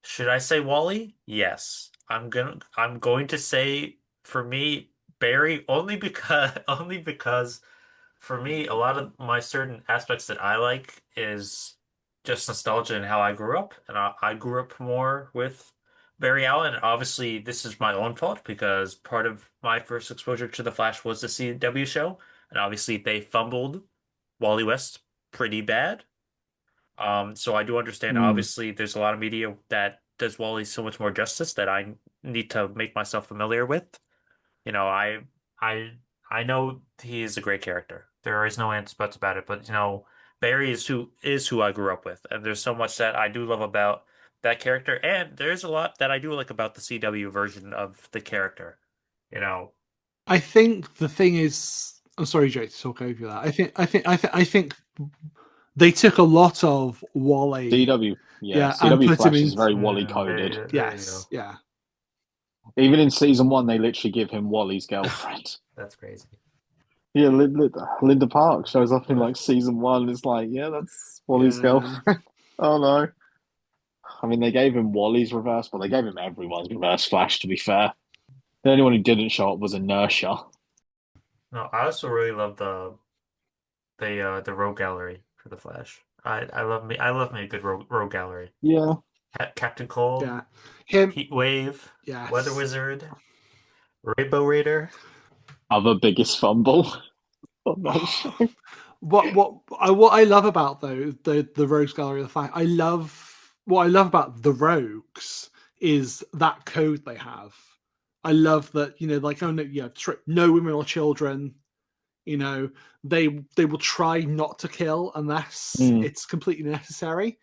[SPEAKER 3] Should I say Wally? Yes. I'm going to say for me Barry only because for me a lot of my certain aspects that I like is just nostalgia and how I grew up, and I grew up more with Barry Allen. Obviously, this is my own fault because part of my first exposure to the Flash was the CW show, and obviously they fumbled Wally West pretty bad. So I do understand.
[SPEAKER 5] Mm.
[SPEAKER 3] Obviously, there's a lot of media that does Wally so much more justice that I need to make myself familiar with. You know, I, I know he is a great character. There is no ands buts about it. But Barry is who I grew up with, and there's so much that I do love about that character, and there's a lot that I do like about the CW version of the character. You know,
[SPEAKER 4] I think the thing is, I'm sorry, Jay, to talk over that. I think they took a lot of Wally,
[SPEAKER 5] CW, yeah,
[SPEAKER 4] yeah, and
[SPEAKER 5] CW
[SPEAKER 4] put him
[SPEAKER 5] Flash
[SPEAKER 4] in.
[SPEAKER 5] is very Wally coded.
[SPEAKER 3] there you go.
[SPEAKER 4] Yes, yeah,
[SPEAKER 5] Even in season one, they literally give him Wally's girlfriend.
[SPEAKER 3] That's crazy.
[SPEAKER 5] Yeah, Linda Park shows up in like season one. It's like, yeah, that's Wally's
[SPEAKER 4] yeah.
[SPEAKER 5] girlfriend. Oh no. I mean, they gave him Wally's reverse, but they gave him everyone's reverse Flash, to be fair. The only one who didn't show up was Inertia.
[SPEAKER 3] No, I also really love the rogue gallery for the Flash. I love me a good rogue gallery.
[SPEAKER 5] Yeah.
[SPEAKER 3] Captain Cold,
[SPEAKER 4] Yeah, him.
[SPEAKER 3] Heat Wave, Weather
[SPEAKER 4] Yes.
[SPEAKER 3] Wizard, Rainbow Raider.
[SPEAKER 5] Other biggest fumble on that show.
[SPEAKER 4] What I love about though the Rogues Gallery, the fact I love what I love about the Rogues is that code they have. I love that like, oh no, yeah, no women or children. You know, they will try not to kill unless
[SPEAKER 5] Mm.
[SPEAKER 4] it's completely necessary,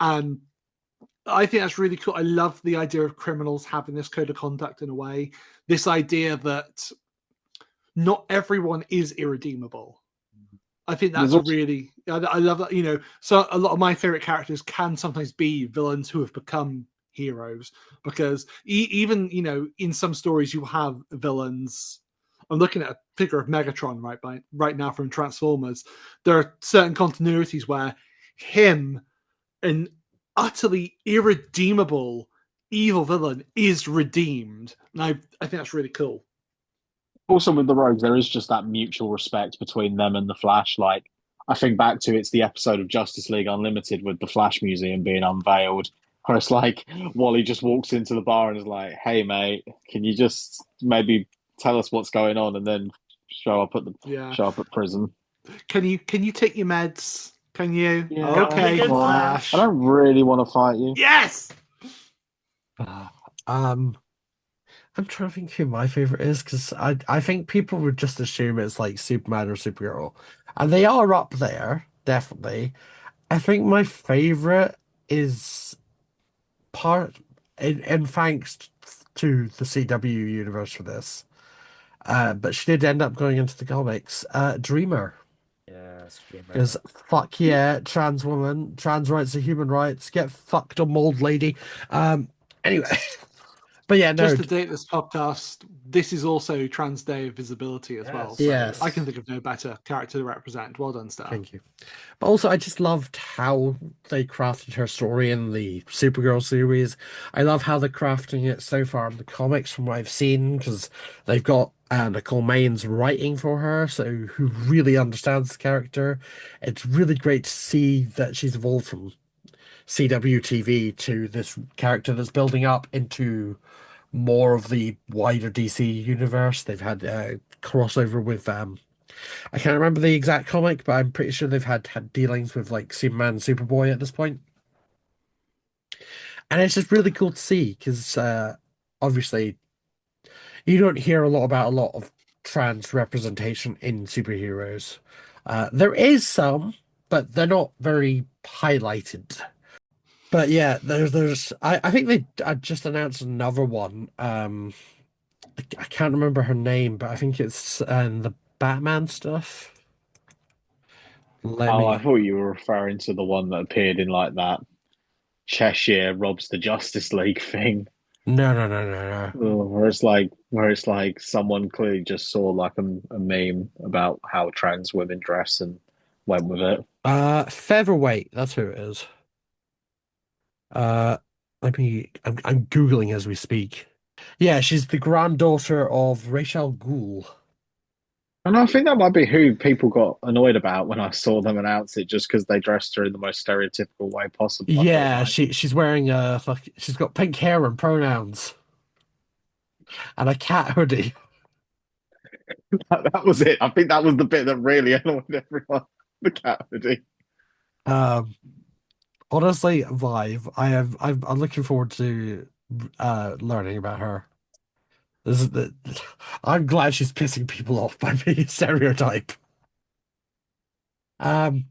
[SPEAKER 4] and I think that's really cool. I love the idea of criminals having this code of conduct in a way. This idea that not everyone is irredeemable. I think
[SPEAKER 5] There's
[SPEAKER 4] that's
[SPEAKER 5] also
[SPEAKER 4] really, I love that. So a lot of my favorite characters can sometimes be villains who have become heroes because even in some stories you have villains. I'm looking at a figure of Megatron right now from Transformers. There are certain continuities where him, an utterly irredeemable evil villain, is redeemed, and I think that's really cool.
[SPEAKER 5] also with the Rogues, there is just that mutual respect between them and the Flash. Like, I think back to it's the episode of Justice League Unlimited with the Flash Museum being unveiled, where it's like Wally just walks into the bar and is like, "Hey, mate, can you just maybe tell us what's going on and then
[SPEAKER 4] Yeah.
[SPEAKER 5] show up at prison?"
[SPEAKER 4] Can you take your meds? Can you?
[SPEAKER 5] Yeah,
[SPEAKER 3] Got me
[SPEAKER 4] Okay,
[SPEAKER 3] good,
[SPEAKER 5] come on.
[SPEAKER 3] Flash.
[SPEAKER 5] I don't really want to fight you.
[SPEAKER 4] Yes.
[SPEAKER 2] Um, I'm trying to think who my favorite is because I think people would just assume it's like Superman or Supergirl, and they are up there definitely. I think my favorite is part in thanks to the CW universe for this. But she did end up going into the comics. Dreamer.
[SPEAKER 3] Yes,
[SPEAKER 2] Because
[SPEAKER 3] Dreamer.
[SPEAKER 2] fuck yeah, trans woman, trans rights are human rights. Get fucked, a mold lady. Anyway, but yeah, no,
[SPEAKER 4] Just to date this podcast, this is also Trans Day of Visibility as well.
[SPEAKER 3] Yes,
[SPEAKER 4] So
[SPEAKER 2] yes.
[SPEAKER 4] I can think of no better character to represent. Well done, Star.
[SPEAKER 2] thank you. But also, I just loved how they crafted her story in the Supergirl series. I love how they're crafting it so far in the comics from what I've seen, because they've got Nicole Maines writing for her, so who really understands the character. It's really great to see that she's evolved from CW TV to this character that's building up into more of the wider DC universe. They've had crossover with I can't remember the exact comic, but I'm pretty sure they've had dealings with like Superman and Superboy at this point. And it's just really cool to see because obviously you don't hear a lot about a lot of trans representation in superheroes. There is some, but they're not very highlighted. But yeah, I think they just announced another one. I can't remember her name, but I think it's the Batman stuff. Let
[SPEAKER 5] Oh, I
[SPEAKER 2] me.
[SPEAKER 5] thought you were referring to the one that appeared in like that Cheshire robs the Justice League thing.
[SPEAKER 2] No, no, no, no, no.
[SPEAKER 5] Oh, where it's like someone clearly just saw like a meme about how trans women dress and went with it.
[SPEAKER 2] Featherweight. That's who it is. Uh, let me. I'm googling as we speak. Yeah, she's the granddaughter of Rachel Ghoul.
[SPEAKER 5] And I think that might be who people got annoyed about when I saw them announce it, just because they dressed her in the most stereotypical way possible. I feel
[SPEAKER 2] Yeah,
[SPEAKER 5] like
[SPEAKER 2] she's wearing she's got pink hair and pronouns and a cat hoodie.
[SPEAKER 5] that was it. I think that was the bit that really annoyed everyone. The cat hoodie.
[SPEAKER 2] Um, honestly, Vive. I'm looking forward to learning about her. This is the. I'm glad she's pissing people off by being a stereotype. Um.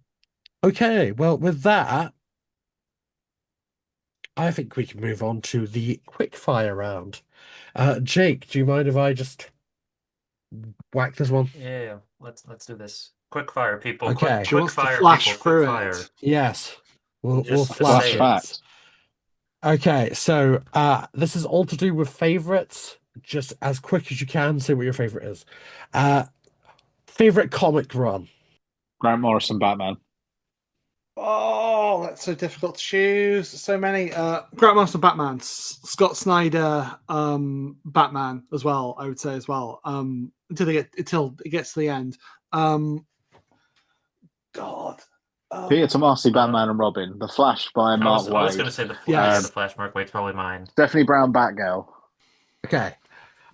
[SPEAKER 2] Okay. Well, with that, I think we can move on to the quick fire round. Jake, do you mind if I just whack this one?
[SPEAKER 3] Yeah, let's do this. Quick fire, people. Quick
[SPEAKER 2] Okay.
[SPEAKER 4] She
[SPEAKER 3] quick
[SPEAKER 4] wants to
[SPEAKER 3] fire,
[SPEAKER 4] flash
[SPEAKER 3] people. Quick
[SPEAKER 4] through
[SPEAKER 3] fire.
[SPEAKER 4] it.
[SPEAKER 2] Yes. We'll
[SPEAKER 3] Just
[SPEAKER 2] flash
[SPEAKER 3] say
[SPEAKER 5] Flash
[SPEAKER 3] it.
[SPEAKER 2] it.
[SPEAKER 5] fact.
[SPEAKER 2] Okay, so this is all to do with favorites. Just as quick as you can, say what your favorite is. Uh favorite comic run.
[SPEAKER 5] Grant Morrison Batman.
[SPEAKER 4] Oh, that's so difficult to choose. So many. Grant Morrison Batman, Scott Snyder, Batman as well. I would say as well. Until it gets to the end. Um, God.
[SPEAKER 5] Peter Tomasi,
[SPEAKER 3] Uh,
[SPEAKER 5] Batman and Robin. The Flash by
[SPEAKER 3] I
[SPEAKER 5] Mark
[SPEAKER 3] was I was
[SPEAKER 5] Waid.
[SPEAKER 3] gonna say
[SPEAKER 4] Yes.
[SPEAKER 3] the Flash Mark Wade's probably mine.
[SPEAKER 5] Stephanie Brown, Batgirl.
[SPEAKER 2] Okay.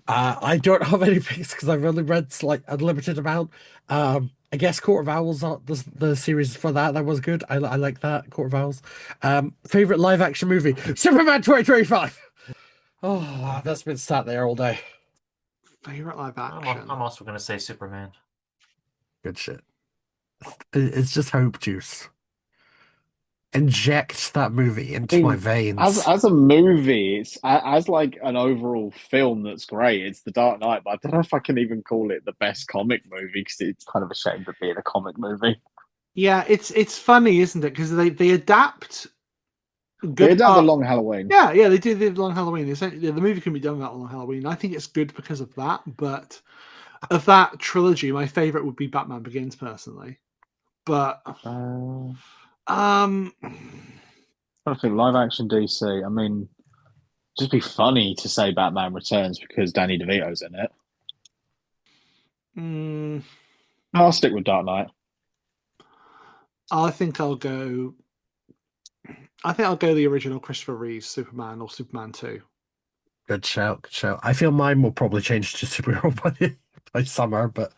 [SPEAKER 2] I don't have any picks because I've only read like a limited amount. I guess Court of Owls are the series for that. That was good. I like that, Court of Owls. Favorite live action movie? Superman 2025. Oh, that's been sat there all day.
[SPEAKER 4] Favorite live
[SPEAKER 3] I'm
[SPEAKER 4] action.
[SPEAKER 3] also gonna say Superman.
[SPEAKER 2] Good shit. It's just hope juice. Inject that movie into my veins.
[SPEAKER 5] As a movie, it's as like an overall film that's great. It's The Dark Knight, but I don't know if I can even call it the best comic movie because it's kind of ashamed of being a comic movie.
[SPEAKER 4] Yeah, it's funny, isn't it? Because they adapt.
[SPEAKER 5] They adapt The Long Halloween.
[SPEAKER 4] Yeah, they do the Long Halloween. The movie can be done without Long Halloween. I think it's good because of that. But of that trilogy, my favorite would be Batman Begins, personally. But
[SPEAKER 5] I think live action DC. I mean, just be funny to say Batman Returns because Danny DeVito's in it. I'll stick with Dark Knight.
[SPEAKER 4] I think I'll go the original Christopher Reeve Superman or Superman 2.
[SPEAKER 2] Good shout, good shout. I feel mine will probably change to superhero by summer, but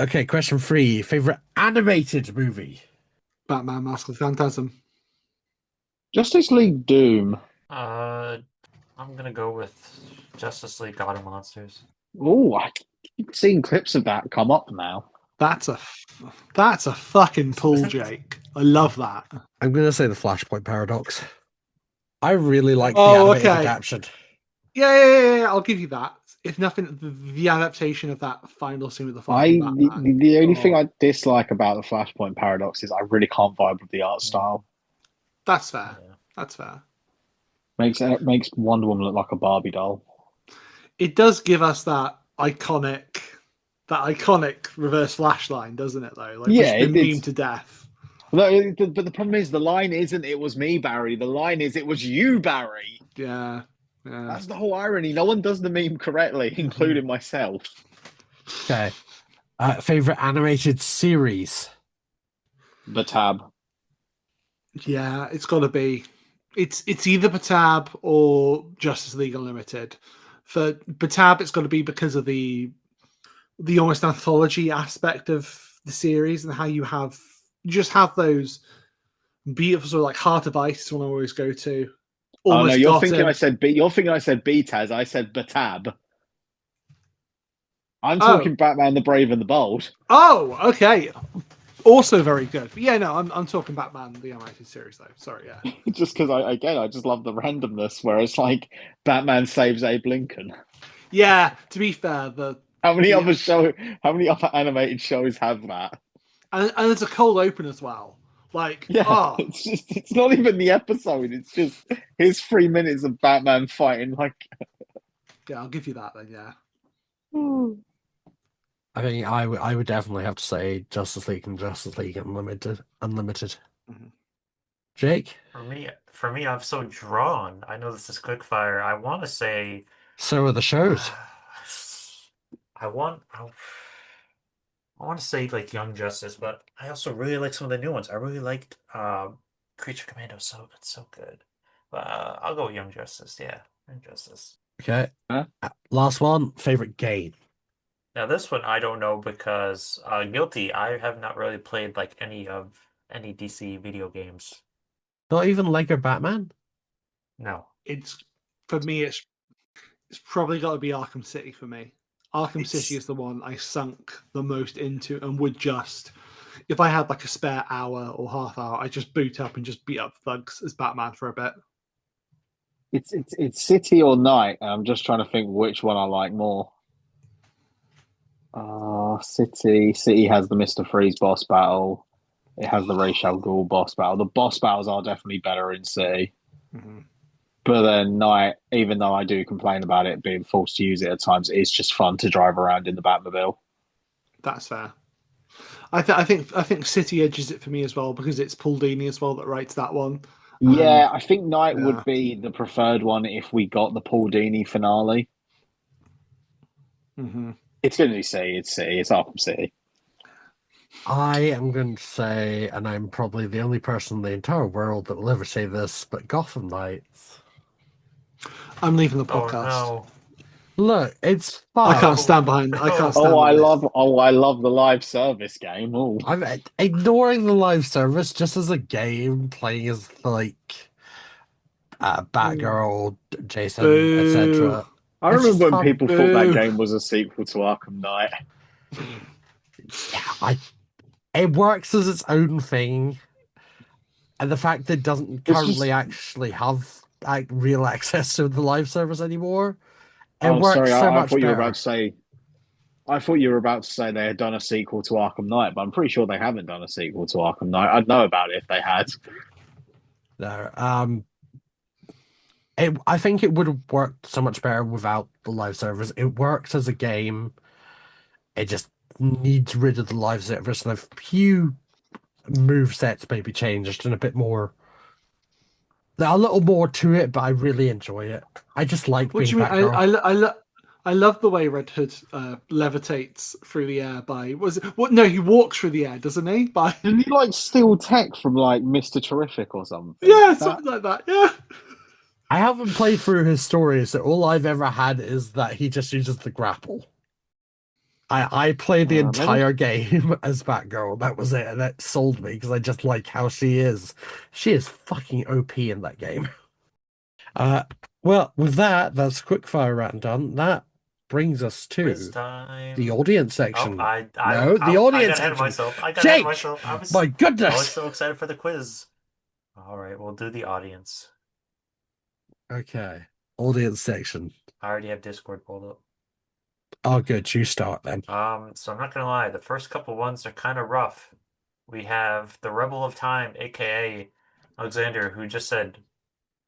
[SPEAKER 2] okay. Question 3: favorite animated movie?
[SPEAKER 4] Batman Mask of the Phantasm.
[SPEAKER 5] Justice League Doom.
[SPEAKER 3] I'm gonna go with Justice League God of Monsters.
[SPEAKER 5] Oh, I keep seeing clips of that come up now.
[SPEAKER 4] That's a fucking pull, Jake. I love that.
[SPEAKER 2] I'm gonna say the Flashpoint Paradox. I really like the
[SPEAKER 4] Oh,
[SPEAKER 2] animated
[SPEAKER 4] okay.
[SPEAKER 2] adaptation.
[SPEAKER 4] Yeah. I'll give you that. If nothing, the adaptation of that final scene with the fucking Batman.
[SPEAKER 5] The only thing I dislike about the Flashpoint Paradox is I really can't vibe with the art style.
[SPEAKER 4] That's fair.
[SPEAKER 3] Yeah.
[SPEAKER 4] That's fair.
[SPEAKER 5] Makes Wonder Woman look like a Barbie doll.
[SPEAKER 4] It does give us that iconic reverse flash line, doesn't it? Though, like,
[SPEAKER 5] Yeah,
[SPEAKER 4] it's been
[SPEAKER 5] it's
[SPEAKER 4] memed to death.
[SPEAKER 5] but the problem is the line isn't "it was me, Barry." The line is "it was you, Barry."
[SPEAKER 4] Yeah.
[SPEAKER 5] That's the whole irony. No one does the meme correctly, including myself.
[SPEAKER 2] Okay. Favorite animated series?
[SPEAKER 5] The Tab.
[SPEAKER 4] Yeah, it's got to be It's either Batab or Justice League Unlimited. For Batab, it's got to be because of the almost anthology aspect of the series and how you just have those beautiful sort of like Heart of Ice is one I always go to.
[SPEAKER 5] Oh no,
[SPEAKER 4] Almost
[SPEAKER 5] you're
[SPEAKER 4] got
[SPEAKER 5] thinking
[SPEAKER 4] him.
[SPEAKER 5] I said B. You're thinking I said Taz. I said Batab. I'm
[SPEAKER 4] Oh.
[SPEAKER 5] talking Batman the Brave and the Bold.
[SPEAKER 4] Oh, okay. Also very good. But yeah, no, I'm talking Batman the animated series though. Sorry, yeah.
[SPEAKER 5] Just because I just love the randomness where it's like Batman saves Abe Lincoln.
[SPEAKER 4] Yeah, to be fair,
[SPEAKER 5] How many
[SPEAKER 4] the
[SPEAKER 5] other animated shows have that?
[SPEAKER 4] and it's a cold open as well. Like,
[SPEAKER 5] Yeah,
[SPEAKER 4] oh
[SPEAKER 5] it's not even the episode. It's just his 3 minutes of Batman fighting like.
[SPEAKER 4] yeah, I'll give you that then, yeah.
[SPEAKER 2] I think I would definitely have to say Justice League and Justice League Unlimited.
[SPEAKER 4] Mhm.
[SPEAKER 2] Jake?
[SPEAKER 3] For me, I'm so drawn. I know this is quickfire. I want to say,
[SPEAKER 2] So are the shows.
[SPEAKER 3] I want, I want to say like Young Justice, but I also really like some of the new ones. I really liked Creature Commando. So it's so good. But I'll go with Young Justice. Yeah, Young Justice.
[SPEAKER 2] Okay.
[SPEAKER 5] Huh?
[SPEAKER 2] Last one, favorite game.
[SPEAKER 3] Now this one I don't know because guilty. I have not really played like any DC video games.
[SPEAKER 2] Not even Lego Batman?
[SPEAKER 3] No.
[SPEAKER 4] It's for me it's probably got to be Arkham City for me. Arkham City
[SPEAKER 3] It's
[SPEAKER 4] is the one I sunk the most into and would just if I had like a spare hour or half hour, I'd just boot up and just beat up thugs as Batman for a bit.
[SPEAKER 5] It's City or Night. And I'm just trying to think which one I like more. City. City has the Mr. Freeze boss battle. It has the Ra's al Ghul boss battle. The boss battles are definitely better in City.
[SPEAKER 4] Mm-hmm.
[SPEAKER 5] But then Night, even though I do complain about it being forced to use it at times, it's just fun to drive around in the Batmobile.
[SPEAKER 4] That's fair. I think City edges it for me as well because it's Paul Dini as well that writes that one. And
[SPEAKER 5] Yeah, I think Night
[SPEAKER 4] yeah.
[SPEAKER 5] would be the preferred one if we got the Paul Dini finale.
[SPEAKER 4] Mm-hmm.
[SPEAKER 5] It's going to be City. It's City. It's Arkham City.
[SPEAKER 2] I am going to say, and I'm probably the only person in the entire world that will ever say this, but Gotham Knights.
[SPEAKER 4] I'm leaving the
[SPEAKER 3] Oh
[SPEAKER 4] podcast.
[SPEAKER 3] no.
[SPEAKER 2] Look, it's
[SPEAKER 4] I
[SPEAKER 2] fun.
[SPEAKER 4] can't stand behind. I can't stand.
[SPEAKER 5] Oh,
[SPEAKER 4] behind this.
[SPEAKER 5] I love the live service game. Oh,
[SPEAKER 2] I'm ignoring the live service just as a game, playing as like Batgirl, Jason,
[SPEAKER 4] Boo!
[SPEAKER 2] etc.
[SPEAKER 5] I
[SPEAKER 2] It's just
[SPEAKER 5] remember when
[SPEAKER 2] fun.
[SPEAKER 5] people thought that
[SPEAKER 4] Boo!
[SPEAKER 5] game was a sequel to Arkham Knight.
[SPEAKER 2] Yeah, it works as its own thing, and the fact that it doesn't
[SPEAKER 5] It's
[SPEAKER 2] currently
[SPEAKER 5] just.
[SPEAKER 2] actually have like real access to the live service anymore, it
[SPEAKER 5] Oh,
[SPEAKER 2] works
[SPEAKER 5] sorry.
[SPEAKER 2] so
[SPEAKER 5] I
[SPEAKER 2] much
[SPEAKER 5] thought you were about
[SPEAKER 2] better.
[SPEAKER 5] to say. I thought you were about to say they had done a sequel to Arkham Knight, but I'm pretty sure they haven't done a sequel to Arkham Knight. I'd know about it if they had.
[SPEAKER 2] No, I think it would have worked so much better without the live service. It works as a game. It just needs rid of the live service and a few move sets maybe changed and a bit more. There's a little more to it, but I really enjoy it. I just like
[SPEAKER 4] What do
[SPEAKER 2] being
[SPEAKER 4] you mean?
[SPEAKER 2] Batgirl.
[SPEAKER 4] I love the way Red Hood levitates through the air by was it what? No, he walks through the air, doesn't he? By
[SPEAKER 5] Didn't he like steal tech from like Mr. Terrific or something?
[SPEAKER 4] yeah,
[SPEAKER 5] That
[SPEAKER 4] something like that. Yeah.
[SPEAKER 2] I haven't played through his story, so all I've ever had is that he just uses the grapple. I played the
[SPEAKER 5] maybe.
[SPEAKER 2] entire game as Batgirl. That was it, and that sold me because I just like how she is. She is fucking OP in that game. Well, with that's quickfire round done. That brings us
[SPEAKER 3] Quiz
[SPEAKER 2] to the
[SPEAKER 3] time.
[SPEAKER 2] audience
[SPEAKER 3] Oh,
[SPEAKER 2] section. No, the
[SPEAKER 3] I
[SPEAKER 2] audience
[SPEAKER 3] got ahead of
[SPEAKER 2] section.
[SPEAKER 3] myself. I got ahead of
[SPEAKER 2] Jake,
[SPEAKER 3] myself.
[SPEAKER 2] my
[SPEAKER 3] I was
[SPEAKER 2] goodness.
[SPEAKER 3] so excited for the quiz. All right, we'll do the audience.
[SPEAKER 2] Okay, audience section.
[SPEAKER 3] I already have Discord pulled up.
[SPEAKER 2] Oh, good. You start then.
[SPEAKER 3] So I'm not gonna lie, the first couple ones are kind of rough. We have the Rebel of Time, aka Alexander, who just said,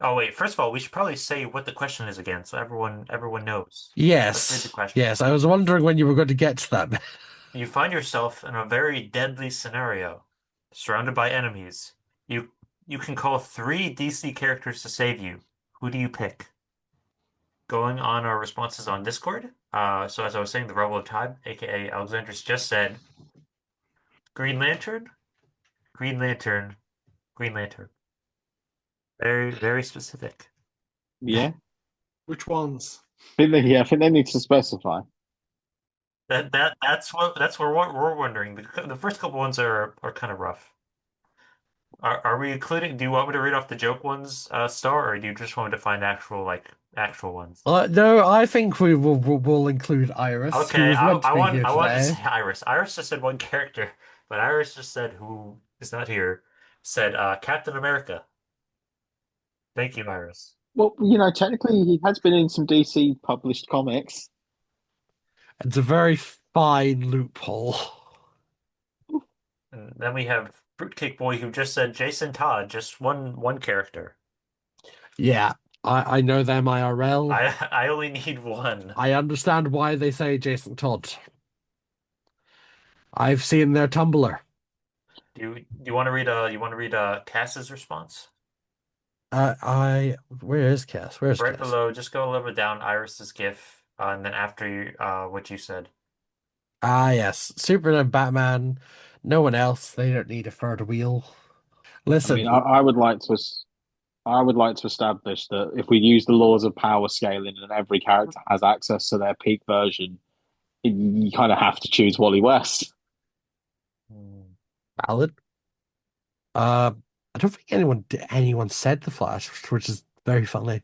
[SPEAKER 3] "Oh wait, first of all, we should probably say what the question is again, so everyone knows." Let's read the
[SPEAKER 2] Yes,
[SPEAKER 3] question.
[SPEAKER 2] yes. I was wondering when you were going to get to that.
[SPEAKER 3] You find yourself in a very deadly scenario, surrounded by enemies. You can call 3 DC characters to save you. Who do you pick? Going on our responses on Discord. So as I was saying, the Rebel of Time, aka Alexander's just said Green Lantern, Green Lantern, Green Lantern. Very, very specific.
[SPEAKER 5] Yeah,
[SPEAKER 4] Which ones?
[SPEAKER 5] I think they need to specify.
[SPEAKER 3] That's what we're wondering. The first couple ones are kind of rough. Are we including? Do you want me to read off the joke ones, Star, or do you just want me to find actual ones?
[SPEAKER 2] No, I think we'll include Iris, who
[SPEAKER 3] Okay,
[SPEAKER 2] was meant to be here
[SPEAKER 3] I want to
[SPEAKER 2] today.
[SPEAKER 3] say Iris. Iris just said one character, but Iris just said who is not here. Said Captain America. Thank you, Iris.
[SPEAKER 5] Well, technically he has been in some DC published comics.
[SPEAKER 2] It's a very fine loophole.
[SPEAKER 3] And then we have Fruitcake Boy who just said Jason Todd, just one character.
[SPEAKER 2] Yeah, I know them IRL.
[SPEAKER 3] I only need one.
[SPEAKER 2] I understand why they say Jason Todd. I've seen their Tumblr.
[SPEAKER 3] Do you want to read Cass's response?
[SPEAKER 2] Where is Cass? Where's
[SPEAKER 3] Right
[SPEAKER 2] Cass?
[SPEAKER 3] below, just go a little bit down Iris's GIF, and then after you what you said.
[SPEAKER 2] Ah, yes, Superman and Batman. No one else. They don't need a third wheel.
[SPEAKER 5] I mean,
[SPEAKER 2] Listen,
[SPEAKER 5] I would like to establish that if we use the laws of power scaling and every character has access to their peak version, you kind of have to choose Wally West.
[SPEAKER 2] valid. I don't think anyone said the Flash, which is very funny.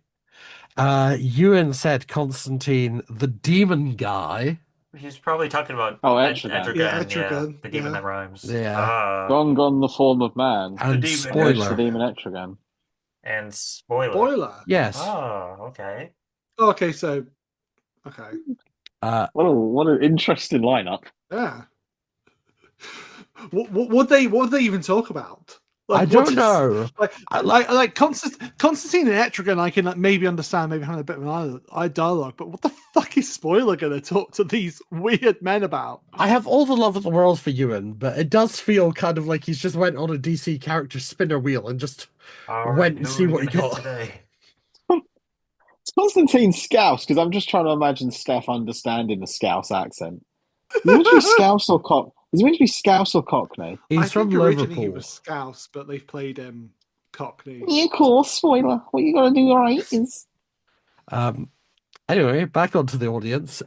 [SPEAKER 2] Ewan said Constantine, the demon guy.
[SPEAKER 3] He's probably talking about
[SPEAKER 5] Oh, Etrigan.
[SPEAKER 4] Yeah,
[SPEAKER 3] Etrigan, yeah,
[SPEAKER 4] Etrigan,
[SPEAKER 3] the demon
[SPEAKER 4] yeah.
[SPEAKER 3] that rhymes.
[SPEAKER 2] Yeah.
[SPEAKER 5] Gone the form of man.
[SPEAKER 2] And
[SPEAKER 3] demon
[SPEAKER 5] Where's the
[SPEAKER 2] spoiler.
[SPEAKER 5] demon Etrigan?
[SPEAKER 3] And spoiler.
[SPEAKER 4] Spoiler.
[SPEAKER 2] Yes.
[SPEAKER 3] Oh, okay.
[SPEAKER 4] Okay, so okay.
[SPEAKER 5] What an interesting lineup.
[SPEAKER 4] Yeah. What would they even talk about?
[SPEAKER 2] I
[SPEAKER 4] Like,
[SPEAKER 2] don't know.
[SPEAKER 4] Like Constantine and Etrigan, I can maybe understand, maybe having a bit of an dialogue, but what the fuck is Spoiler going to talk to these weird men about?
[SPEAKER 2] I have all the love of the world for Ewan, but it does feel kind of like he's just went on a DC character spinner wheel and just
[SPEAKER 3] All right,
[SPEAKER 2] went and
[SPEAKER 3] who
[SPEAKER 2] see
[SPEAKER 3] are we
[SPEAKER 2] what he
[SPEAKER 3] gonna hit
[SPEAKER 2] got.
[SPEAKER 3] today?
[SPEAKER 5] It's Constantine Scouse, because I'm just trying to imagine Steph understanding the Scouse accent. Is he meant to be Scouse or Cock? Is he meant to be Scouse or Cockney?
[SPEAKER 2] He's
[SPEAKER 4] I
[SPEAKER 2] from
[SPEAKER 4] think originally he
[SPEAKER 2] Liverpool.
[SPEAKER 4] was Scouse, but they've played him Cockney.
[SPEAKER 5] Yeah, of course, spoiler. What you gotta do, right, is...
[SPEAKER 2] Anyway, back onto the audience.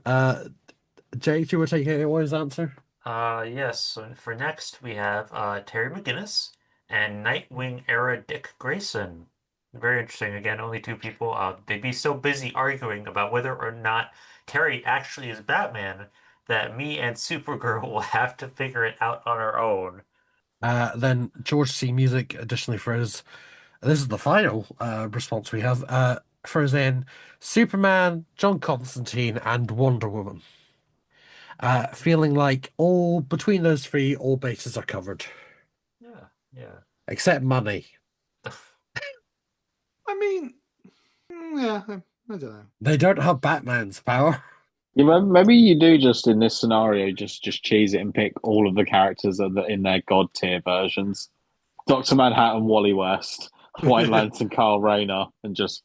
[SPEAKER 2] Jake, you were taking anyone's answer?
[SPEAKER 3] Yes. So for next we have Terry McGinnis and Nightwing era Dick Grayson. Very interesting. Again, only two people. They'd be so busy arguing about whether or not Terry actually is Batman that me and Supergirl will have to figure it out on our own.
[SPEAKER 2] Then George C. Music additionally throws, this is the final response we have, throws in Superman, John Constantine, and Wonder Woman. Feeling like between those three, all bases are covered.
[SPEAKER 3] Yeah, yeah.
[SPEAKER 2] Except money.
[SPEAKER 4] I mean, yeah, I don't know.
[SPEAKER 2] They don't have Batman's power.
[SPEAKER 5] Yeah, maybe you do just in this scenario just cheese it and pick all of the characters that are in their god tier versions. Dr. Manhattan, Wally West, White Lantern, Carl Rayner, and just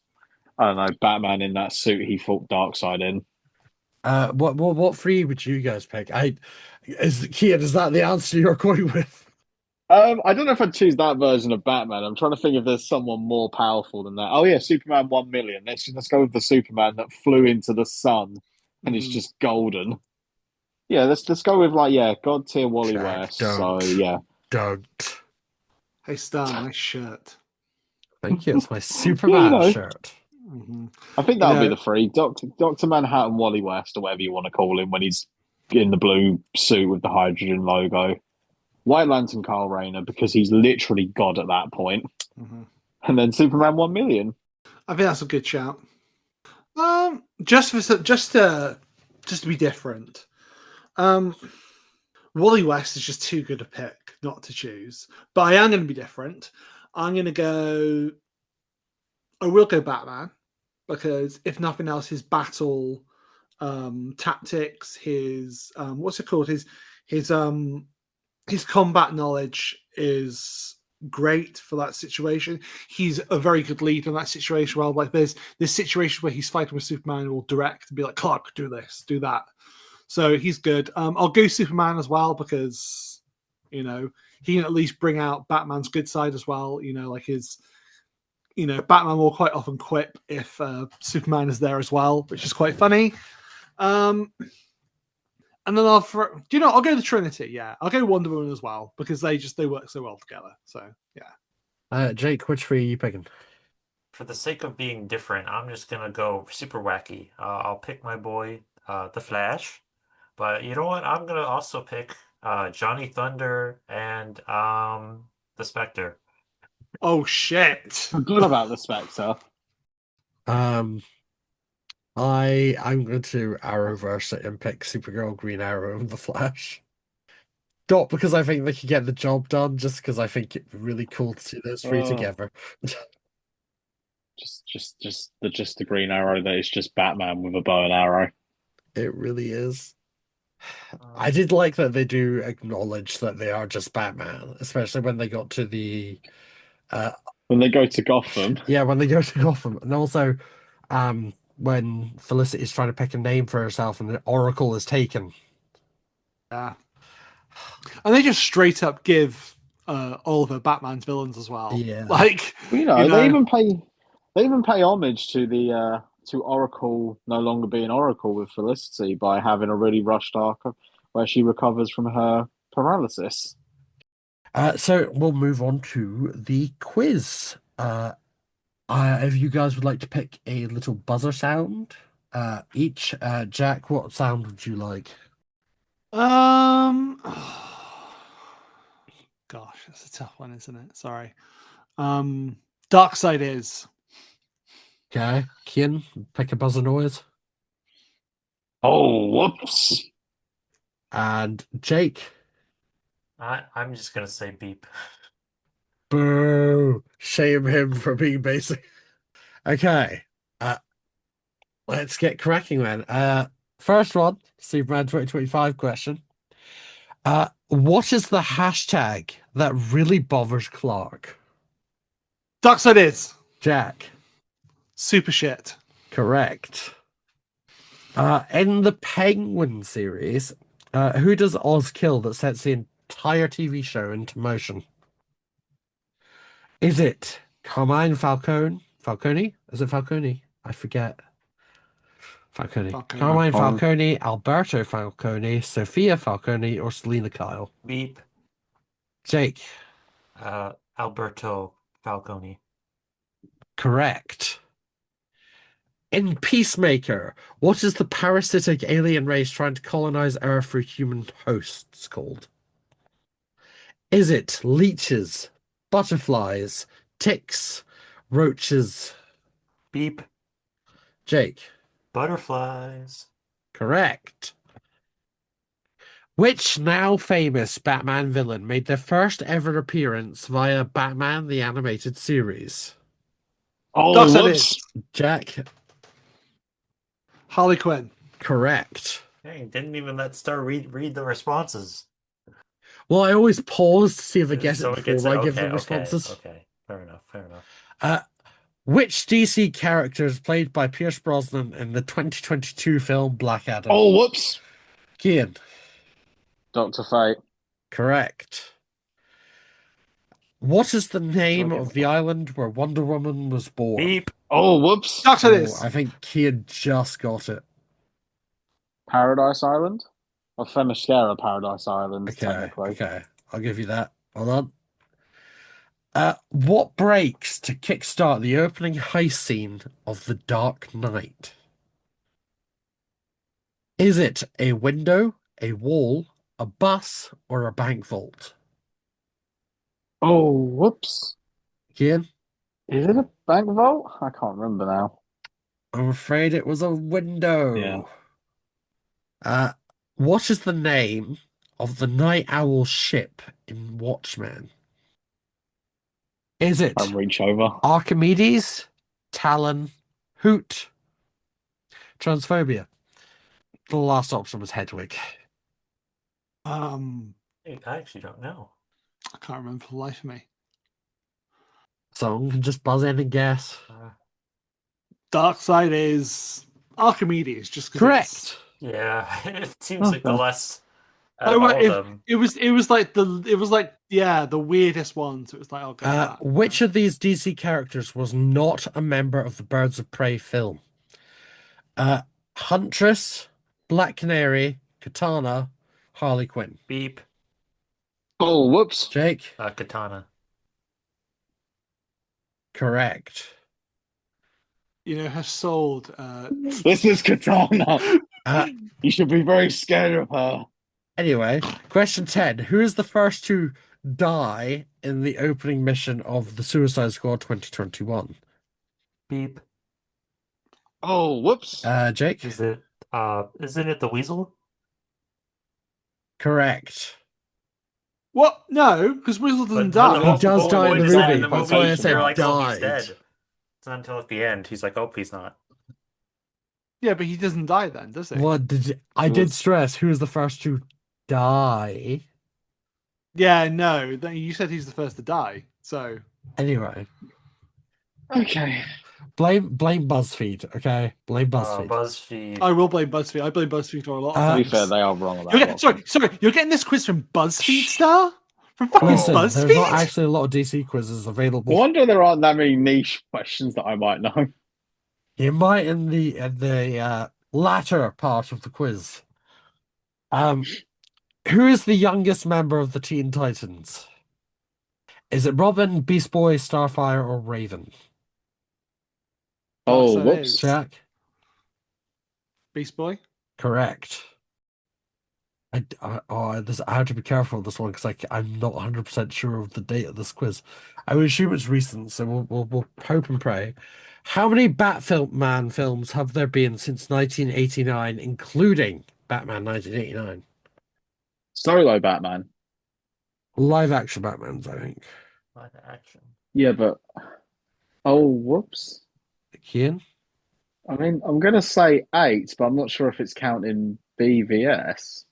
[SPEAKER 5] I don't know, Batman in that suit he fought Darkseid in.
[SPEAKER 2] What three would you guys pick? Kian, is that the answer you're going with?
[SPEAKER 5] I don't know if I'd choose that version of Batman. I'm trying to think if there's someone more powerful than that. Oh yeah, Superman 1,000,000. Let's go with the Superman that flew into the sun and is just golden. Yeah, let's go with God tier Wally
[SPEAKER 2] Jack,
[SPEAKER 5] West.
[SPEAKER 2] don't.
[SPEAKER 5] So yeah,
[SPEAKER 2] Don't.
[SPEAKER 4] Hey Stan, nice shirt.
[SPEAKER 2] Thank you. It's my Superman
[SPEAKER 5] shirt.
[SPEAKER 2] shirt.
[SPEAKER 4] Mm-hmm.
[SPEAKER 5] I think that'll be the three. Doctor Manhattan, Wally West, or whatever you want to call him when he's in the blue suit with the hydrogen logo. White Lantern, Carl Rayner, because he's literally God at that point.
[SPEAKER 4] Mm-hmm.
[SPEAKER 5] And then Superman 1,000,000.
[SPEAKER 4] I think that's a good shout. Just to be different. Wally West is just too good a pick not to choose. But I am going to be different. I will go Batman, because if nothing else, his battle tactics, his what's it called? His combat knowledge is great for that situation. He's a very good lead in that situation. Well, like there's this situation where he's fighting with Superman, will direct and be like, Clark, do this, do that. So he's good. I'll go Superman as well, because he can at least bring out Batman's good side as well. Like his Batman will quite often quip if Superman is there as well, which is quite funny. And then I'll go the Trinity. Yeah, I'll go Wonder Woman as well because they work so well together. So yeah.
[SPEAKER 2] Jake, which three are you picking?
[SPEAKER 3] For the sake of being different, I'm just gonna go super wacky. I'll pick my boy, the Flash. But you know what? I'm gonna also pick Johnny Thunder and the Spectre.
[SPEAKER 4] Oh shit!
[SPEAKER 5] Forgot about the Spectre.
[SPEAKER 2] I'm going to Arrowverse it and pick Supergirl, Green Arrow, and the Flash. Not because I think they could get the job done, just because I think it'd be really cool to see those three
[SPEAKER 5] Oh.
[SPEAKER 2] together.
[SPEAKER 5] Just the Green Arrow that is just Batman with a bow and arrow.
[SPEAKER 2] It really is. I did like that they do acknowledge that they are just Batman, especially when they got to the
[SPEAKER 5] When they go to Gotham.
[SPEAKER 2] when they go to Gotham, and also when Felicity is trying to pick a name for herself and the Oracle is taken.
[SPEAKER 4] Yeah, and they just straight up give Oliver Batman's villains as well.
[SPEAKER 2] Yeah.
[SPEAKER 4] Like
[SPEAKER 5] They even pay homage to the to Oracle no longer being Oracle with Felicity by having a really rushed arc where she recovers from her paralysis.
[SPEAKER 2] So we'll move on to the quiz. If you guys would like to pick a little buzzer sound, each. Jack, what sound would you like?
[SPEAKER 4] gosh, that's a tough one, isn't it? Sorry. Dark Side is.
[SPEAKER 2] Okay, Kian, pick a buzzer noise.
[SPEAKER 5] Oh, whoops!
[SPEAKER 2] And Jake.
[SPEAKER 3] I'm just gonna say beep.
[SPEAKER 2] Boo! Shame him for being basic. Okay, let's get cracking then. First one, Superman 2025 question. What is the hashtag that really bothers Clark?
[SPEAKER 4] Dark Side is.
[SPEAKER 2] Jack.
[SPEAKER 4] Super shit.
[SPEAKER 2] Correct. In the Penguin series, who does Oz kill that sets the entire TV show into motion? Is it Carmine Falcone? Falcone? Is it Falcone? I forget. Falcone. Carmine Falcone, Alberto Falcone, Sophia Falcone, or Selena Kyle?
[SPEAKER 3] Beep.
[SPEAKER 2] Jake.
[SPEAKER 3] Alberto Falcone.
[SPEAKER 2] Correct. In Peacemaker, what is the parasitic alien race trying to colonize Earth through human hosts called? Is it leeches, butterflies, ticks, roaches?
[SPEAKER 3] Beep.
[SPEAKER 2] Jake.
[SPEAKER 3] Butterflies.
[SPEAKER 2] Correct. Which now famous Batman villain made their first ever appearance via Batman the Animated Series?
[SPEAKER 5] Oh,
[SPEAKER 4] Dark Side
[SPEAKER 5] whoops!
[SPEAKER 4] is.
[SPEAKER 2] Jack.
[SPEAKER 4] Harley Quinn.
[SPEAKER 3] Correct. Hey, didn't even let Star read the responses.
[SPEAKER 2] Well, I always pause to see if I get
[SPEAKER 3] So
[SPEAKER 2] it before I give them responses.
[SPEAKER 3] Okay, fair enough.
[SPEAKER 2] Which DC character is played by Pierce Brosnan in the 2022 film Black Adam?
[SPEAKER 5] Oh, whoops!
[SPEAKER 2] Kian.
[SPEAKER 5] Dr. Fate.
[SPEAKER 2] Correct. What is the name of the island where Wonder Woman was born?
[SPEAKER 3] Beep.
[SPEAKER 5] Oh, whoops!
[SPEAKER 4] Dark Side is.
[SPEAKER 2] I think Kian just got it.
[SPEAKER 5] Paradise Island? Or Themyscira Paradise Island, technically.
[SPEAKER 2] Okay, I'll give you that. Hold on. What breaks to kickstart the opening heist scene of The Dark Knight? Is it a window, a wall, a bus, or a bank vault?
[SPEAKER 5] Oh, whoops.
[SPEAKER 2] Kian?
[SPEAKER 5] Is it a bank vault? I can't remember now.
[SPEAKER 2] I'm afraid it was a window.
[SPEAKER 5] Yeah.
[SPEAKER 2] What is the name of the Night Owl ship in Watchmen? Is it
[SPEAKER 5] I reach over.
[SPEAKER 2] Archimedes, Talon, Hoot, Transphobia? The last option was Hedwig.
[SPEAKER 3] I actually don't know.
[SPEAKER 4] I can't remember for the life of me.
[SPEAKER 2] So just buzz in and guess.
[SPEAKER 4] Dark Side is Archimedes. Just 'cause
[SPEAKER 2] Correct.
[SPEAKER 3] Yeah, it seems like the less Out of
[SPEAKER 4] right,
[SPEAKER 3] all of them,
[SPEAKER 4] it was like the weirdest one. So it was like, I'll go with that.
[SPEAKER 2] Which of these DC characters was not a member of the Birds of Prey film? Huntress, Black Canary, Katana, Harley Quinn.
[SPEAKER 3] beep,
[SPEAKER 5] Oh, whoops.
[SPEAKER 2] Jake,
[SPEAKER 3] Katana.
[SPEAKER 2] correct.
[SPEAKER 4] Has sold.
[SPEAKER 5] This is Katana.
[SPEAKER 2] Uh,
[SPEAKER 5] You should be very scared of her.
[SPEAKER 2] Anyway, question 10. Who is the first to die in the opening mission of the Suicide Squad 2021?
[SPEAKER 3] Beep.
[SPEAKER 5] Oh, whoops.
[SPEAKER 2] Jake?
[SPEAKER 3] Isn't it the Weasel?
[SPEAKER 2] Correct.
[SPEAKER 4] What? No, because Weasel doesn't
[SPEAKER 3] But
[SPEAKER 4] die.
[SPEAKER 2] He does die in
[SPEAKER 3] point
[SPEAKER 2] the
[SPEAKER 3] is that
[SPEAKER 2] movie. That's why I said
[SPEAKER 3] you're like, oh, he's
[SPEAKER 2] died.
[SPEAKER 3] dead. It's not until at the end he's like, oh, he's not.
[SPEAKER 4] Yeah, but he doesn't die then, does he?
[SPEAKER 2] What I did stress who is the first to die.
[SPEAKER 4] Yeah, no. You said he's the first to die. So
[SPEAKER 2] Anyway,
[SPEAKER 5] Okay.
[SPEAKER 2] blame BuzzFeed, okay? Blame BuzzFeed.
[SPEAKER 3] BuzzFeed.
[SPEAKER 4] I will blame BuzzFeed. I blame BuzzFeed for a lot
[SPEAKER 2] To
[SPEAKER 4] of
[SPEAKER 5] To be
[SPEAKER 4] things.
[SPEAKER 5] fair, they are wrong about
[SPEAKER 4] You're
[SPEAKER 5] that.
[SPEAKER 4] sorry. You're getting this quiz from BuzzFeed, Star? From fucking
[SPEAKER 2] Listen,
[SPEAKER 4] BuzzFeed?
[SPEAKER 2] there's not actually a lot of DC quizzes
[SPEAKER 5] I
[SPEAKER 2] available.
[SPEAKER 5] wonder there aren't that many niche questions that I might know.
[SPEAKER 2] You might in the latter part of the quiz. Who is the youngest member of the Teen Titans? Is it Robin, Beast Boy, Starfire, or Raven?
[SPEAKER 5] Oh,
[SPEAKER 4] Darkseid
[SPEAKER 5] whoops.
[SPEAKER 4] is
[SPEAKER 2] Jack?
[SPEAKER 4] Beast Boy.
[SPEAKER 2] Correct. I have to be careful with this one because I'm not 100% sure of the date of this quiz. I would assume it's recent, so we'll hope and pray. How many Batman films have there been since 1989, including Batman 1989?
[SPEAKER 5] Solo Batman.
[SPEAKER 2] Live action Batmans, I think.
[SPEAKER 3] Live action.
[SPEAKER 5] Yeah, but. Oh, whoops.
[SPEAKER 2] Kian?
[SPEAKER 5] I mean, I'm going to say 8, but I'm not sure if it's counting BVS.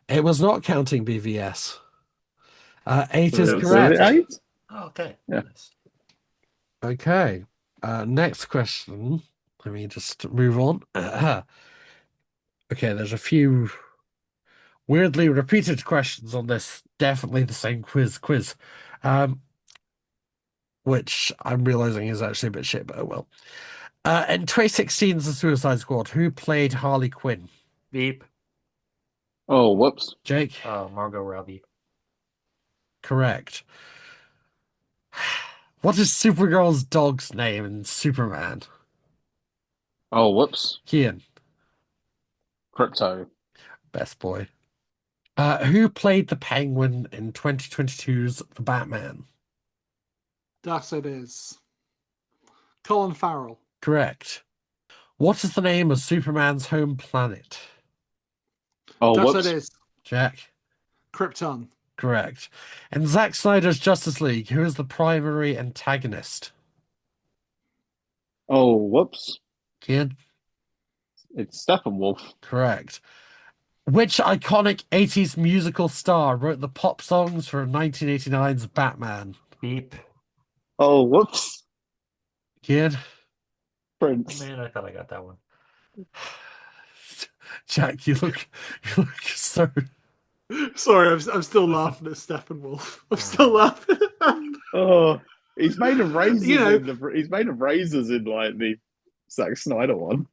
[SPEAKER 2] It was not counting BVS. 8 is
[SPEAKER 5] So
[SPEAKER 2] correct.
[SPEAKER 5] is it 8?
[SPEAKER 3] Oh, okay.
[SPEAKER 5] Yeah.
[SPEAKER 3] Nice.
[SPEAKER 2] Okay. Next question. Let me just move on. Okay, there's a few weirdly repeated questions on this. Definitely the same quiz. Which I'm realizing is actually a bit shit, but oh well. In 2016's The Suicide Squad, who played Harley Quinn?
[SPEAKER 3] Beep.
[SPEAKER 5] Oh, whoops.
[SPEAKER 2] Jake?
[SPEAKER 3] Margot Robbie.
[SPEAKER 2] Correct. What is Supergirl's dog's name in Superman?
[SPEAKER 5] Oh, whoops.
[SPEAKER 2] Kian?
[SPEAKER 5] Crypto.
[SPEAKER 2] Best boy. Who played the Penguin in 2022's The Batman?
[SPEAKER 4] Darkseid is Colin Farrell.
[SPEAKER 2] Correct. What is the name of Superman's home planet?
[SPEAKER 5] Oh,
[SPEAKER 4] Darkseid
[SPEAKER 5] whoops.
[SPEAKER 4] is
[SPEAKER 2] Jack?
[SPEAKER 4] Krypton.
[SPEAKER 2] Correct. In Zack Snyder's Justice League, who is the primary antagonist?
[SPEAKER 5] Oh, whoops.
[SPEAKER 2] Kian?
[SPEAKER 5] It's Steppenwolf.
[SPEAKER 2] Correct. Which iconic 80s musical star wrote the pop songs for 1989's Batman?
[SPEAKER 3] Beep.
[SPEAKER 5] Oh, whoops.
[SPEAKER 2] Kian?
[SPEAKER 3] Oh,
[SPEAKER 5] Prince.
[SPEAKER 3] man, I thought I got that one.
[SPEAKER 2] Jack, you look so.
[SPEAKER 4] Sorry, I'm still laughing at Steppenwolf. I'm still laughing.
[SPEAKER 5] Oh, he's made of razors.
[SPEAKER 4] You know-
[SPEAKER 5] he's made of razors in like the Zack Snyder one.